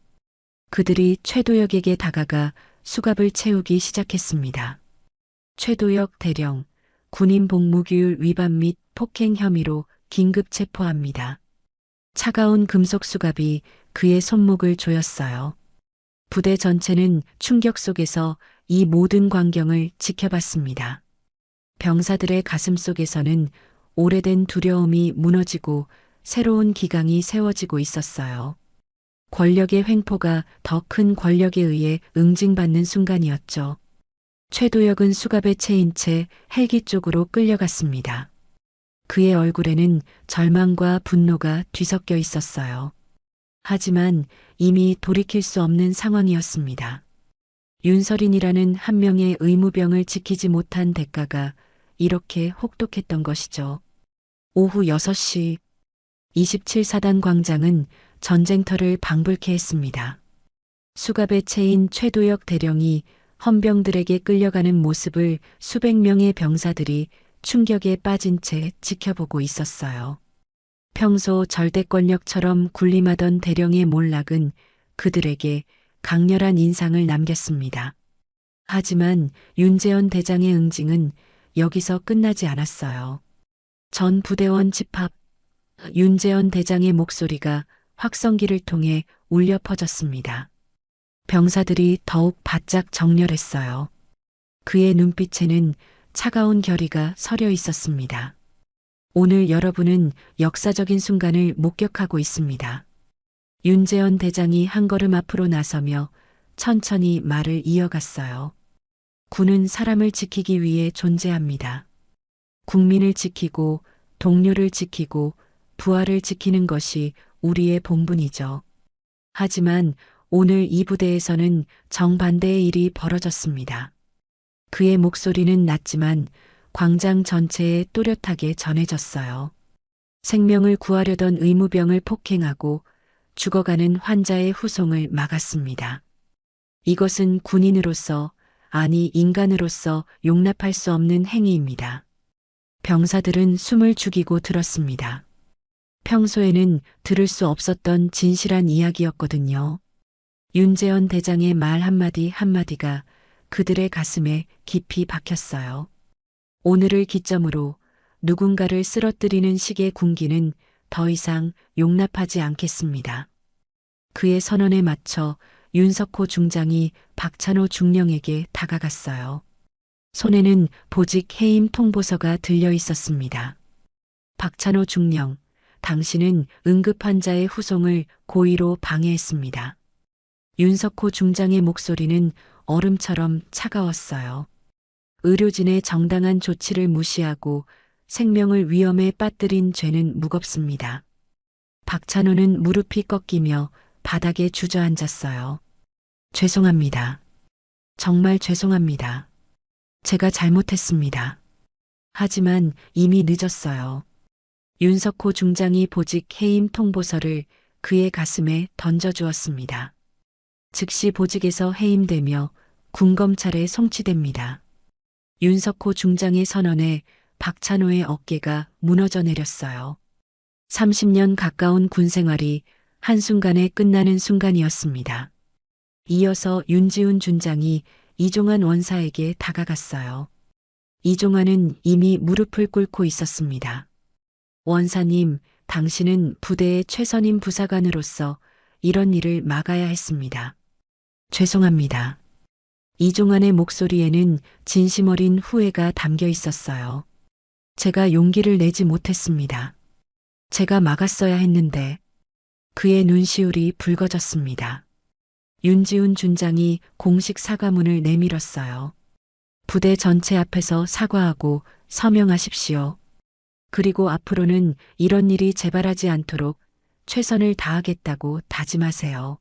그들이 최도혁에게 다가가 수갑을 채우기 시작했습니다. 최도혁 대령, 군인 복무규율 위반 및 폭행 혐의로 긴급 체포합니다. 차가운 금속 수갑이 그의 손목을 조였어요. 부대 전체는 충격 속에서 이 모든 광경을 지켜봤습니다. 병사들의 가슴 속에서는 오래된 두려움이 무너지고 새로운 기강이 세워지고 있었어요. 권력의 횡포가 더 큰 권력에 의해 응징받는 순간이었죠. 최도혁은 수갑에 채인 채 헬기 쪽으로 끌려갔습니다. 그의 얼굴에는 절망과 분노가 뒤섞여 있었어요. 하지만 이미 돌이킬 수 없는 상황이었습니다. 윤설인이라는 한 명의 의무병을 지키지 못한 대가가 이렇게 혹독했던 것이죠. 오후 6시 27사단 광장은 전쟁터를 방불케 했습니다. 수갑에 채인 최도혁 대령이 헌병들에게 끌려가는 모습을 수백 명의 병사들이 충격에 빠진 채 지켜보고 있었어요. 평소 절대권력처럼 군림하던 대령의 몰락은 그들에게 강렬한 인상을 남겼습니다. 하지만 윤재현 대장의 응징은 여기서 끝나지 않았어요. 전 부대원 집합, 윤재현 대장의 목소리가 확성기를 통해 울려 퍼졌습니다. 병사들이 더욱 바짝 정렬했어요. 그의 눈빛에는 차가운 결의가 서려 있었습니다. 오늘 여러분은 역사적인 순간을 목격하고 있습니다. 윤재현 대장이 한 걸음 앞으로 나서며 천천히 말을 이어갔어요. 군은 사람을 지키기 위해 존재합니다. 국민을 지키고 동료를 지키고 부하를 지키는 것이 우리의 본분이죠. 하지만 오늘 이 부대에서는 정반대의 일이 벌어졌습니다. 그의 목소리는 낮지만 광장 전체에 또렷하게 전해졌어요. 생명을 구하려던 의무병을 폭행하고 죽어가는 환자의 후송을 막았습니다. 이것은 군인으로서, 아니 인간으로서 용납할 수 없는 행위입니다. 병사들은 숨을 죽이고 들었습니다. 평소에는 들을 수 없었던 진실한 이야기였거든요. 윤재현 대장의 말 한마디 한마디가 그들의 가슴에 깊이 박혔어요. 오늘을 기점으로 누군가를 쓰러뜨리는 식의 군기는 더 이상 용납하지 않겠습니다. 그의 선언에 맞춰 윤석호 중장이 박찬호 중령에게 다가갔어요. 손에는 보직 해임 통보서가 들려 있었습니다. 박찬호 중령, 당신은 응급환자의 후송을 고의로 방해했습니다. 윤석호 중장의 목소리는 얼음처럼 차가웠어요. 의료진의 정당한 조치를 무시하고 생명을 위험에 빠뜨린 죄는 무겁습니다. 박찬호는 무릎이 꺾이며 바닥에 주저앉았어요. 죄송합니다. 정말 죄송합니다. 제가 잘못했습니다. 하지만 이미 늦었어요. 윤석호 중장이 보직 해임 통보서를 그의 가슴에 던져주었습니다. 즉시 보직에서 해임되며 군검찰에 송치됩니다. 윤석호 중장의 선언에 박찬호의 어깨가 무너져 내렸어요. 30년 가까운 군생활이 한순간에 끝나는 순간이었습니다. 이어서 윤지훈 준장이 이종환 원사에게 다가갔어요. 이종환은 이미 무릎을 꿇고 있었습니다. 원사님, 당신은 부대의 최선임 부사관으로서 이런 일을 막아야 했습니다. 죄송합니다. 이종환의 목소리에는 진심 어린 후회가 담겨 있었어요. 제가 용기를 내지 못했습니다. 제가 막았어야 했는데. 그의 눈시울이 붉어졌습니다. 윤지훈 준장이 공식 사과문을 내밀었어요. 부대 전체 앞에서 사과하고 서명하십시오. 그리고 앞으로는 이런 일이 재발하지 않도록 최선을 다하겠다고 다짐하세요.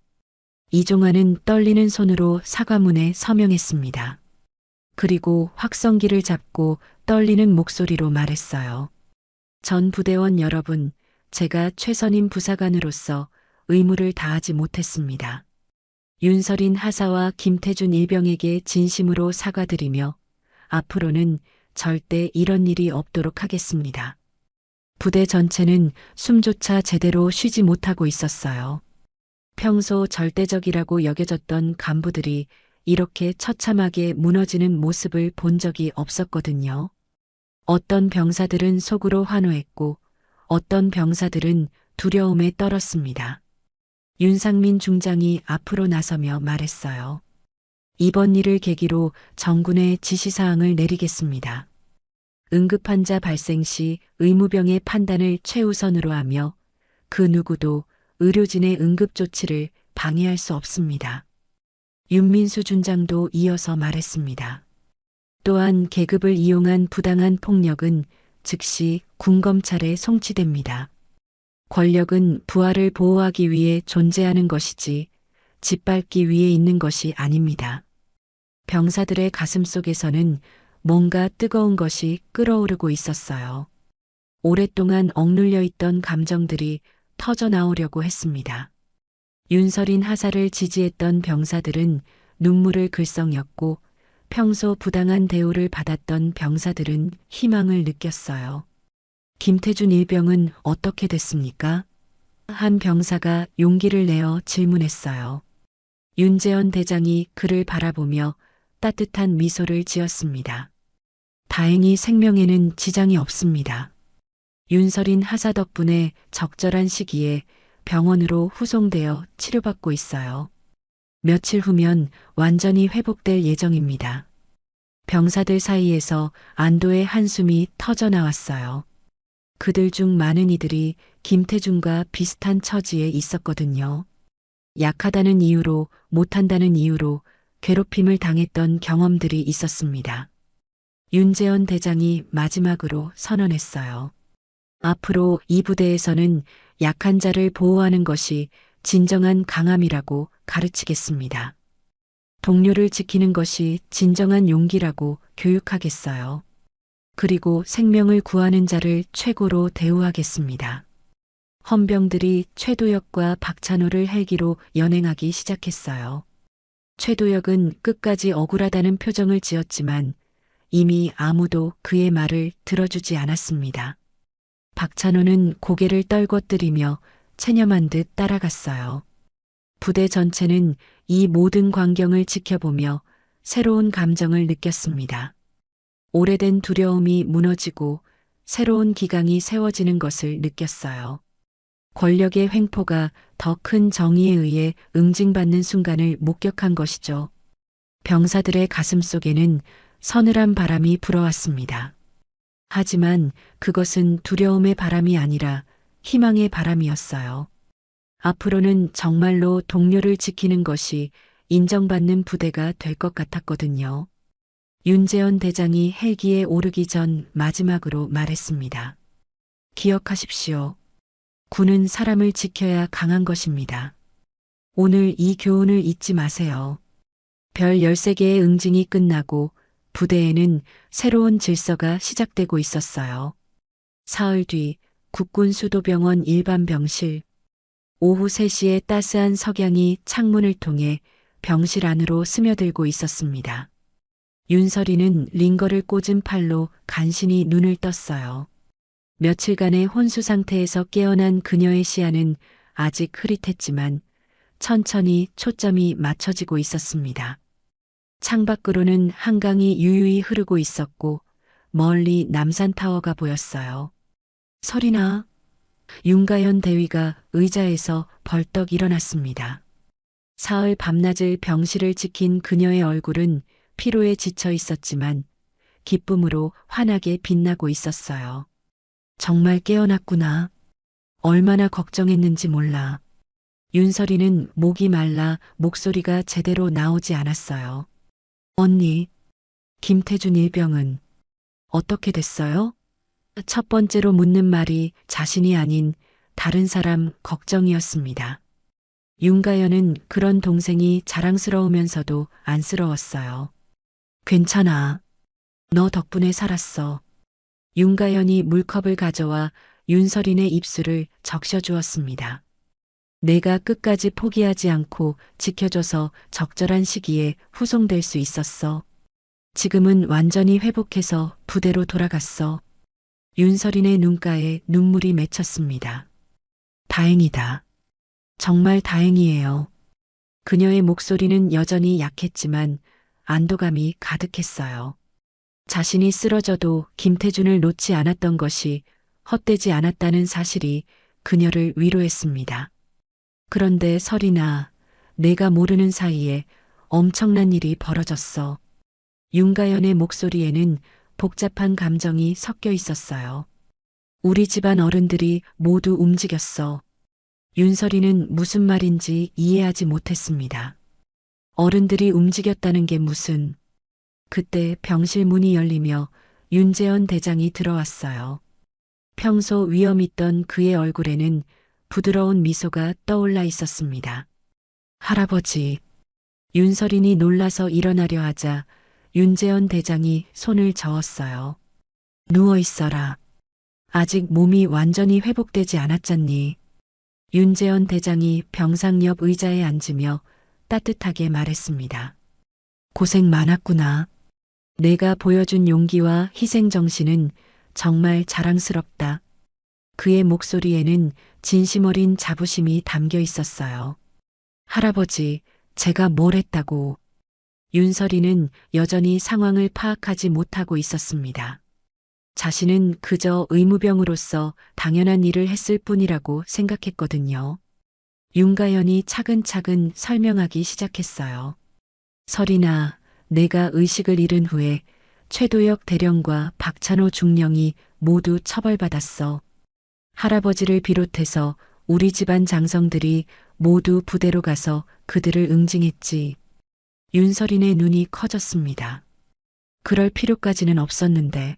이종환은 떨리는 손으로 사과문에 서명했습니다. 그리고 확성기를 잡고 떨리는 목소리로 말했어요. 전 부대원 여러분, 제가 최선인 부사관으로서 의무를 다하지 못했습니다. 윤설인 하사와 김태준 일병에게 진심으로 사과드리며 앞으로는 절대 이런 일이 없도록 하겠습니다. 부대 전체는 숨조차 제대로 쉬지 못하고 있었어요. 평소 절대적이라고 여겨졌던 간부들이 이렇게 처참하게 무너지는 모습을 본 적이 없었거든요. 어떤 병사들은 속으로 환호했고 어떤 병사들은 두려움에 떨었습니다. 윤상민 중장이 앞으로 나서며 말했어요. 이번 일을 계기로 정군에 지시사항을 내리겠습니다. 응급환자 발생 시 의무병의 판단을 최우선으로 하며 그 누구도 의료진의 응급조치를 방해할 수 없습니다. 윤민수 준장도 이어서 말했습니다. 또한 계급을 이용한 부당한 폭력은 즉시 군검찰에 송치됩니다. 권력은 부하를 보호하기 위해 존재하는 것이지 짓밟기 위해 있는 것이 아닙니다. 병사들의 가슴 속에서는 뭔가 뜨거운 것이 끓어오르고 있었어요. 오랫동안 억눌려 있던 감정들이 터져 나오려고 했습니다. 윤설인 하사를 지지했던 병사들은 눈물을 글썽였고 평소 부당한 대우를 받았던 병사들은 희망을 느꼈어요. 김태준 일병은 어떻게 됐습니까? 한 병사가 용기를 내어 질문했어요. 윤재현 대장이 그를 바라보며 따뜻한 미소를 지었습니다. 다행히 생명에는 지장이 없습니다. 윤설인 하사 덕분에 적절한 시기에 병원으로 후송되어 치료받고 있어요. 며칠 후면 완전히 회복될 예정입니다. 병사들 사이에서 안도의 한숨이 터져 나왔어요. 그들 중 많은 이들이 김태준과 비슷한 처지에 있었거든요. 약하다는 이유로, 못한다는 이유로 괴롭힘을 당했던 경험들이 있었습니다. 윤재현 대장이 마지막으로 선언했어요. 앞으로 이 부대에서는 약한 자를 보호하는 것이 진정한 강함이라고 가르치겠습니다. 동료를 지키는 것이 진정한 용기라고 교육하겠어요. 그리고 생명을 구하는 자를 최고로 대우하겠습니다. 헌병들이 최도혁과 박찬호를 헬기로 연행하기 시작했어요. 최도혁은 끝까지 억울하다는 표정을 지었지만 이미 아무도 그의 말을 들어주지 않았습니다. 박찬호는 고개를 떨궈뜨리며 체념한 듯 따라갔어요. 부대 전체는 이 모든 광경을 지켜보며 새로운 감정을 느꼈습니다. 오래된 두려움이 무너지고 새로운 기강이 세워지는 것을 느꼈어요. 권력의 횡포가 더 큰 정의에 의해 응징받는 순간을 목격한 것이죠. 병사들의 가슴 속에는 서늘한 바람이 불어왔습니다. 하지만 그것은 두려움의 바람이 아니라 희망의 바람이었어요. 앞으로는 정말로 동료를 지키는 것이 인정받는 부대가 될 것 같았거든요. 윤재현 대장이 헬기에 오르기 전 마지막으로 말했습니다. 기억하십시오. 군은 사람을 지켜야 강한 것입니다. 오늘 이 교훈을 잊지 마세요. 별 13개의 응징이 끝나고 부대에는 새로운 질서가 시작되고 있었어요. 사흘 뒤 국군 수도병원 일반 병실. 오후 3시에 따스한 석양이 창문을 통해 병실 안으로 스며들고 있었습니다. 윤설이는 링거를 꽂은 팔로 간신히 눈을 떴어요. 며칠간의 혼수 상태에서 깨어난 그녀의 시야는 아직 흐릿했지만 천천히 초점이 맞춰지고 있었습니다. 창밖으로는 한강이 유유히 흐르고 있었고 멀리 남산타워가 보였어요. 설이나 윤가현 대위가 의자에서 벌떡 일어났습니다. 사흘 밤낮을 병실을 지킨 그녀의 얼굴은 피로에 지쳐 있었지만 기쁨으로 환하게 빛나고 있었어요. 정말 깨어났구나. 얼마나 걱정했는지 몰라. 윤설이는 목이 말라 목소리가 제대로 나오지 않았어요. 언니, 김태준 일병은 어떻게 됐어요? 첫 번째로 묻는 말이 자신이 아닌 다른 사람 걱정이었습니다. 윤가연은 그런 동생이 자랑스러우면서도 안쓰러웠어요. 괜찮아. 너 덕분에 살았어. 윤가연이 물컵을 가져와 윤설인의 입술을 적셔주었습니다. 내가 끝까지 포기하지 않고 지켜줘서 적절한 시기에 후송될 수 있었어. 지금은 완전히 회복해서 부대로 돌아갔어. 윤설인의 눈가에 눈물이 맺혔습니다. 다행이다. 정말 다행이에요. 그녀의 목소리는 여전히 약했지만 안도감이 가득했어요. 자신이 쓰러져도 김태준을 놓지 않았던 것이 헛되지 않았다는 사실이 그녀를 위로했습니다. 그런데 설이나 내가 모르는 사이에 엄청난 일이 벌어졌어. 윤가연의 목소리에는 복잡한 감정이 섞여 있었어요. 우리 집안 어른들이 모두 움직였어. 윤설이는 무슨 말인지 이해하지 못했습니다. 어른들이 움직였다는 게 무슨... 그때 병실 문이 열리며 윤재현 대장이 들어왔어요. 평소 위험 있던 그의 얼굴에는 부드러운 미소가 떠올라 있었습니다. 할아버지. 윤설인이 놀라서 일어나려 하자 윤재현 대장이 손을 저었어요. 누워 있어라. 아직 몸이 완전히 회복되지 않았잖니. 윤재현 대장이 병상 옆 의자에 앉으며 따뜻하게 말했습니다. 고생 많았구나. 내가 보여준 용기와 희생정신은 정말 자랑스럽다. 그의 목소리에는 진심 어린 자부심이 담겨 있었어요. 할아버지, 제가 뭘 했다고. 윤설이는 여전히 상황을 파악하지 못하고 있었습니다. 자신은 그저 의무병으로서 당연한 일을 했을 뿐이라고 생각했거든요. 윤가연이 차근차근 설명하기 시작했어요. 설이나 내가 의식을 잃은 후에 최도혁 대령과 박찬호 중령이 모두 처벌받았어. 할아버지를 비롯해서 우리 집안 장성들이 모두 부대로 가서 그들을 응징했지. 윤설인의 눈이 커졌습니다. 그럴 필요까지는 없었는데.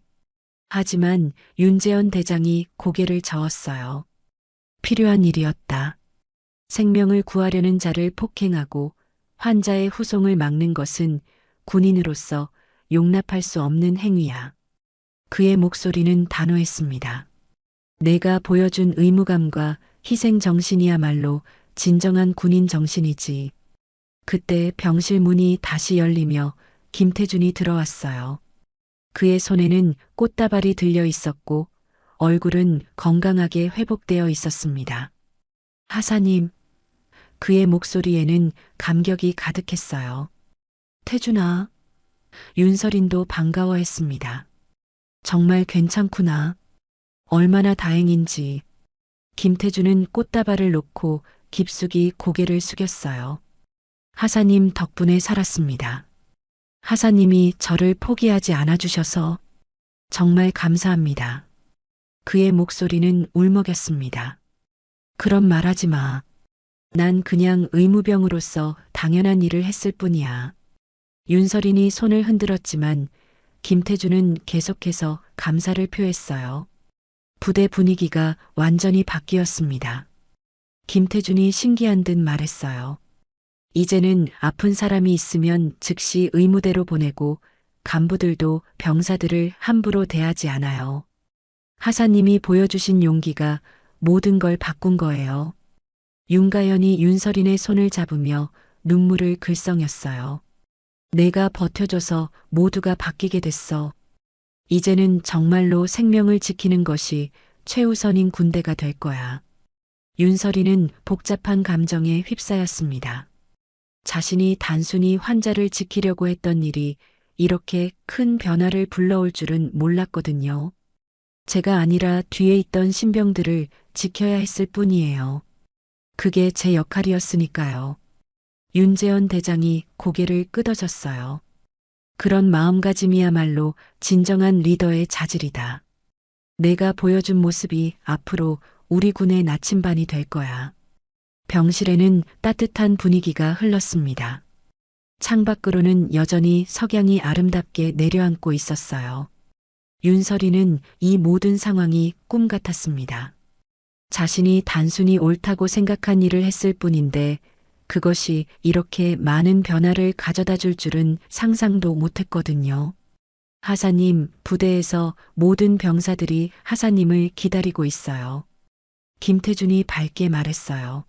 하지만 윤재현 대장이 고개를 저었어요. 필요한 일이었다. 생명을 구하려는 자를 폭행하고 환자의 후송을 막는 것은 군인으로서 용납할 수 없는 행위야. 그의 목소리는 단호했습니다. 내가 보여준 의무감과 희생 정신이야말로 진정한 군인 정신이지. 그때 병실 문이 다시 열리며 김태준이 들어왔어요. 그의 손에는 꽃다발이 들려 있었고 얼굴은 건강하게 회복되어 있었습니다. 하사님, 그의 목소리에는 감격이 가득했어요. 태준아, 윤설인도 반가워했습니다. 정말 괜찮구나. 얼마나 다행인지. 김태준은 꽃다발을 놓고 깊숙이 고개를 숙였어요. 하사님 덕분에 살았습니다. 하사님이 저를 포기하지 않아 주셔서 정말 감사합니다. 그의 목소리는 울먹였습니다. 그런 말하지 마. 난 그냥 의무병으로서 당연한 일을 했을 뿐이야. 윤설인이 손을 흔들었지만 김태준은 계속해서 감사를 표했어요. 부대 분위기가 완전히 바뀌었습니다. 김태준이 신기한 듯 말했어요. 이제는 아픈 사람이 있으면 즉시 의무대로 보내고 간부들도 병사들을 함부로 대하지 않아요. 하사님이 보여주신 용기가 모든 걸 바꾼 거예요. 윤가연이 윤설인의 손을 잡으며 눈물을 글썽였어요. 내가 버텨줘서 모두가 바뀌게 됐어. 이제는 정말로 생명을 지키는 것이 최우선인 군대가 될 거야. 윤설이는 복잡한 감정에 휩싸였습니다. 자신이 단순히 환자를 지키려고 했던 일이 이렇게 큰 변화를 불러올 줄은 몰랐거든요. 제가 아니라 뒤에 있던 신병들을 지켜야 했을 뿐이에요. 그게 제 역할이었으니까요. 윤재현 대장이 고개를 끄덕였어요. 그런 마음가짐이야말로 진정한 리더의 자질이다. 내가 보여준 모습이 앞으로 우리 군의 나침반이 될 거야. 병실에는 따뜻한 분위기가 흘렀습니다. 창밖으로는 여전히 석양이 아름답게 내려앉고 있었어요. 윤설이는 이 모든 상황이 꿈 같았습니다. 자신이 단순히 옳다고 생각한 일을 했을 뿐인데 그것이 이렇게 많은 변화를 가져다 줄 줄은 상상도 못했거든요. 하사님, 부대에서 모든 병사들이 하사님을 기다리고 있어요. 김태준이 밝게 말했어요.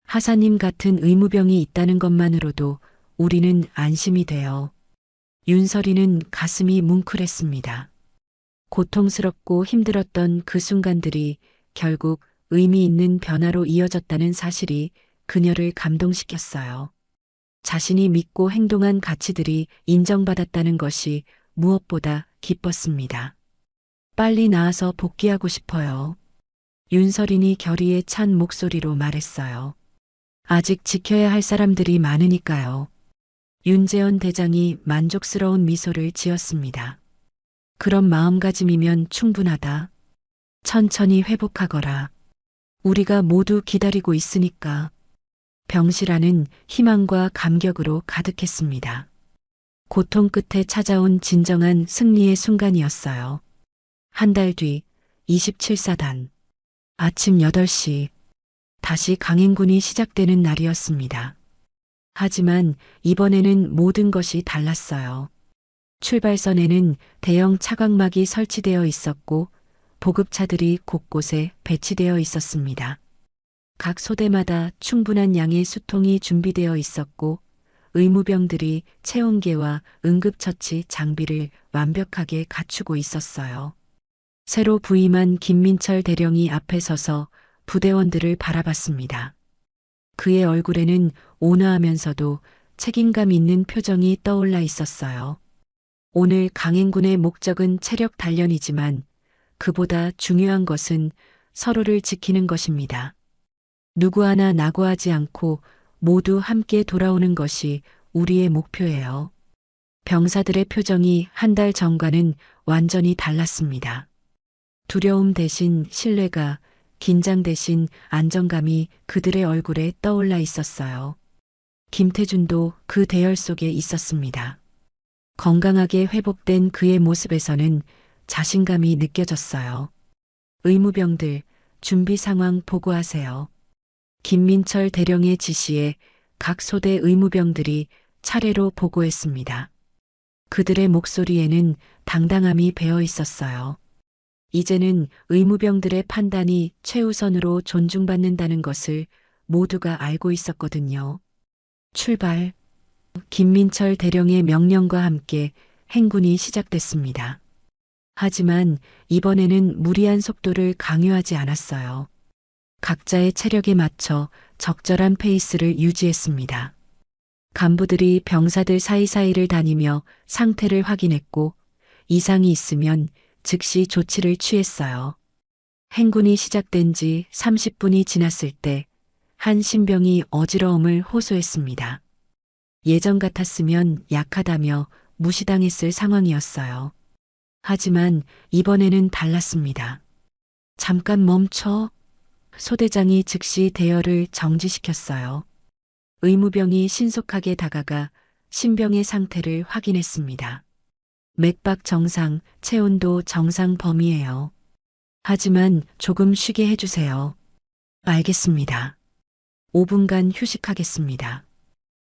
하사님 같은 의무병이 있다는 것만으로도 우리는 안심이 돼요. 윤설이는 가슴이 뭉클했습니다. 고통스럽고 힘들었던 그 순간들이 결국 의미 있는 변화로 이어졌다는 사실이 그녀를 감동시켰어요. 자신이 믿고 행동한 가치들이 인정받았다는 것이 무엇보다 기뻤습니다. 빨리 나아서 복귀하고 싶어요. 윤설인이 결의에 찬 목소리로 말했어요. 아직 지켜야 할 사람들이 많으니까요. 윤재현 대장이 만족스러운 미소를 지었습니다. 그런 마음가짐이면 충분하다. 천천히 회복하거라. 우리가 모두 기다리고 있으니까. 병실 안은 희망과 감격으로 가득했습니다. 고통 끝에 찾아온 진정한 승리의 순간이었어요. 한 달 뒤 27사단 아침 8시 다시 강행군이 시작되는 날이었습니다. 하지만 이번에는 모든 것이 달랐어요. 출발선에는 대형 차광막이 설치되어 있었고 보급차들이 곳곳에 배치되어 있었습니다. 각 소대마다 충분한 양의 수통이 준비되어 있었고 의무병들이 체온계와 응급처치 장비를 완벽하게 갖추고 있었어요. 새로 부임한 김민철 대령이 앞에 서서 부대원들을 바라봤습니다. 그의 얼굴에는 온화하면서도 책임감 있는 표정이 떠올라 있었어요. 오늘 강행군의 목적은 체력 단련이지만 그보다 중요한 것은 서로를 지키는 것입니다. 누구 하나 낙오하지 않고 모두 함께 돌아오는 것이 우리의 목표예요. 병사들의 표정이 한 달 전과는 완전히 달랐습니다. 두려움 대신 신뢰가, 긴장 대신 안정감이 그들의 얼굴에 떠올라 있었어요. 김태준도 그 대열 속에 있었습니다. 건강하게 회복된 그의 모습에서는 자신감이 느껴졌어요. 의무병들, 준비 상황 보고하세요. 김민철 대령의 지시에 각 소대 의무병들이 차례로 보고했습니다. 그들의 목소리에는 당당함이 배어 있었어요. 이제는 의무병들의 판단이 최우선으로 존중받는다는 것을 모두가 알고 있었거든요. 출발. 김민철 대령의 명령과 함께 행군이 시작됐습니다. 하지만 이번에는 무리한 속도를 강요하지 않았어요. 각자의 체력에 맞춰 적절한 페이스를 유지했습니다. 간부들이 병사들 사이사이를 다니며 상태를 확인했고 이상이 있으면 즉시 조치를 취했어요. 행군이 시작된 지 30분이 지났을 때 한 신병이 어지러움을 호소했습니다. 예전 같았으면 약하다며 무시당했을 상황이었어요. 하지만 이번에는 달랐습니다. 잠깐 멈춰. 소대장이 즉시 대열을 정지시켰어요. 의무병이 신속하게 다가가 신병의 상태를 확인했습니다. 맥박 정상, 체온도 정상 범위예요. 하지만 조금 쉬게 해주세요. 알겠습니다. 5분간 휴식하겠습니다.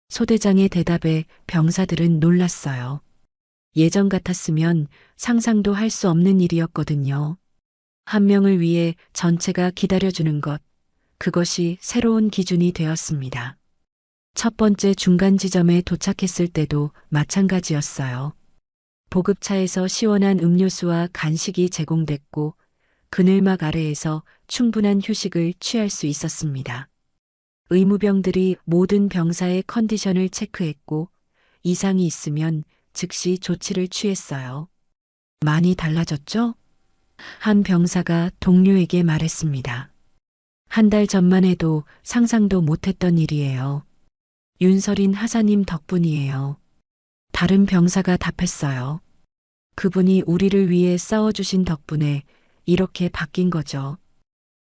소대장의 대답에 병사들은 놀랐어요. 예전 같았으면 상상도 할 수 없는 일이었거든요. 한 명을 위해 전체가 기다려주는 것, 그것이 새로운 기준이 되었습니다. 첫 번째 중간 지점에 도착했을 때도 마찬가지였어요. 보급차에서 시원한 음료수와 간식이 제공됐고 그늘막 아래에서 충분한 휴식을 취할 수 있었습니다. 의무병들이 모든 병사의 컨디션을 체크했고 이상이 있으면 즉시 조치를 취했어요. 많이 달라졌죠? 한 병사가 동료에게 말했습니다. 한 달 전만 해도 상상도 못했던 일이에요. 윤설인 하사님 덕분이에요. 다른 병사가 답했어요. 그분이 우리를 위해 싸워주신 덕분에 이렇게 바뀐 거죠.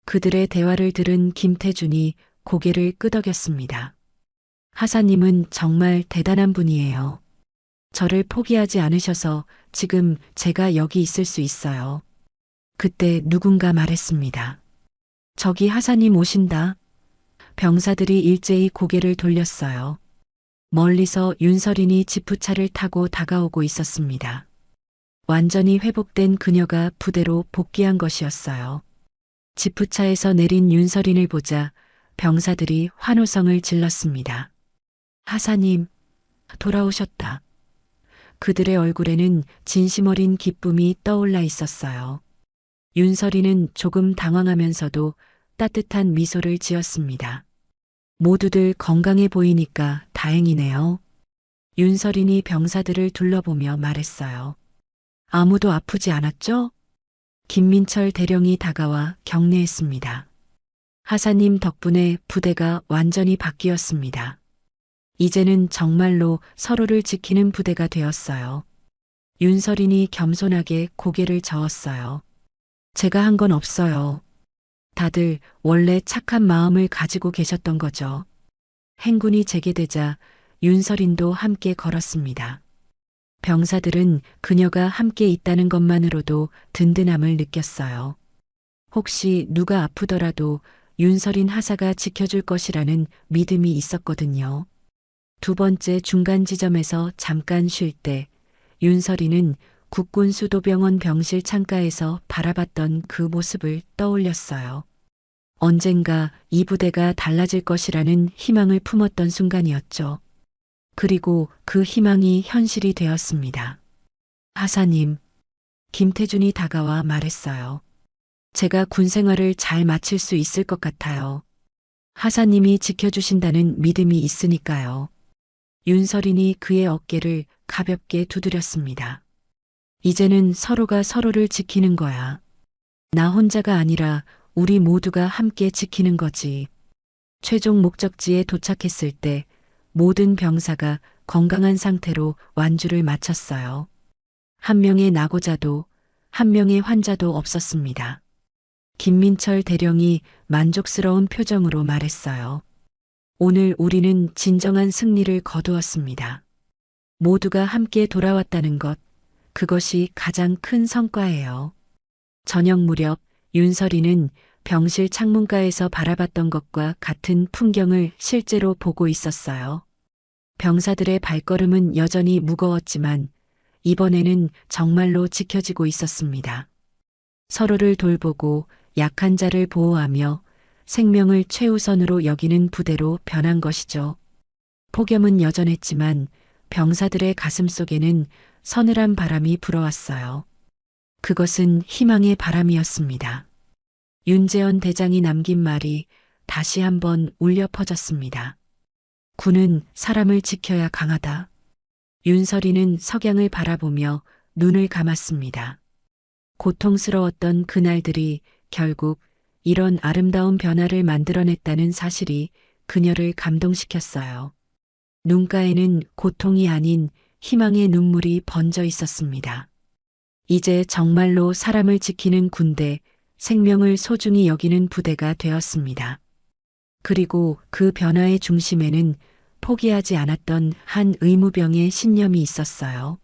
그들의 대화를 들은 김태준이 고개를 끄덕였습니다. 하사님은 정말 대단한 분이에요. 저를 포기하지 않으셔서 지금 제가 여기 있을 수 있어요. 그때 누군가 말했습니다. 저기 하사님 오신다. 병사들이 일제히 고개를 돌렸어요. 멀리서 윤설인이 지프차를 타고 다가오고 있었습니다. 완전히 회복된 그녀가 부대로 복귀한 것이었어요. 지프차에서 내린 윤설인을 보자 병사들이 환호성을 질렀습니다. 하사님, 돌아오셨다. 그들의 얼굴에는 진심 어린 기쁨이 떠올라 있었어요. 윤설이는 조금 당황하면서도 따뜻한 미소를 지었습니다. 모두들 건강해 보이니까 다행이네요. 윤설인이 병사들을 둘러보며 말했어요. 아무도 아프지 않았죠? 김민철 대령이 다가와 격려했습니다. 하사님 덕분에 부대가 완전히 바뀌었습니다. 이제는 정말로 서로를 지키는 부대가 되었어요. 윤설인이 겸손하게 고개를 저었어요. 제가 한 건 없어요. 다들 원래 착한 마음을 가지고 계셨던 거죠. 행군이 재개되자 윤설인도 함께 걸었습니다. 병사들은 그녀가 함께 있다는 것만으로도 든든함을 느꼈어요. 혹시 누가 아프더라도 윤설인 하사가 지켜줄 것이라는 믿음이 있었거든요. 두 번째 중간 지점에서 잠깐 쉴 때 윤설이는 국군수도병원 병실 창가에서 바라봤던 그 모습을 떠올렸어요. 언젠가 이 부대가 달라질 것이라는 희망을 품었던 순간이었죠. 그리고 그 희망이 현실이 되었습니다. 하사님, 김태준이 다가와 말했어요. 제가 군 생활을 잘 마칠 수 있을 것 같아요. 하사님이 지켜주신다는 믿음이 있으니까요. 윤설인이 그의 어깨를 가볍게 두드렸습니다. 이제는 서로가 서로를 지키는 거야. 나 혼자가 아니라 우리 모두가 함께 지키는 거지. 최종 목적지에 도착했을 때 모든 병사가 건강한 상태로 완주를 마쳤어요. 한 명의 낙오자도 한 명의 환자도 없었습니다. 김민철 대령이 만족스러운 표정으로 말했어요. 오늘 우리는 진정한 승리를 거두었습니다. 모두가 함께 돌아왔다는 것, 그것이 가장 큰 성과예요. 저녁 무렵 윤설이는 병실 창문가에서 바라봤던 것과 같은 풍경을 실제로 보고 있었어요. 병사들의 발걸음은 여전히 무거웠지만 이번에는 정말로 지켜지고 있었습니다. 서로를 돌보고 약한 자를 보호하며 생명을 최우선으로 여기는 부대로 변한 것이죠. 폭염은 여전했지만 병사들의 가슴 속에는 서늘한 바람이 불어왔어요. 그것은 희망의 바람이었습니다. 윤재현 대장이 남긴 말이 다시 한번 울려 퍼졌습니다. 군은 사람을 지켜야 강하다. 윤설이는 석양을 바라보며 눈을 감았습니다. 고통스러웠던 그날들이 결국 이런 아름다운 변화를 만들어냈다는 사실이 그녀를 감동시켰어요. 눈가에는 고통이 아닌 희망의 눈물이 번져 있었습니다. 이제 정말로 사람을 지키는 군대, 생명을 소중히 여기는 부대가 되었습니다. 그리고 그 변화의 중심에는 포기하지 않았던 한 의무병의 신념이 있었어요.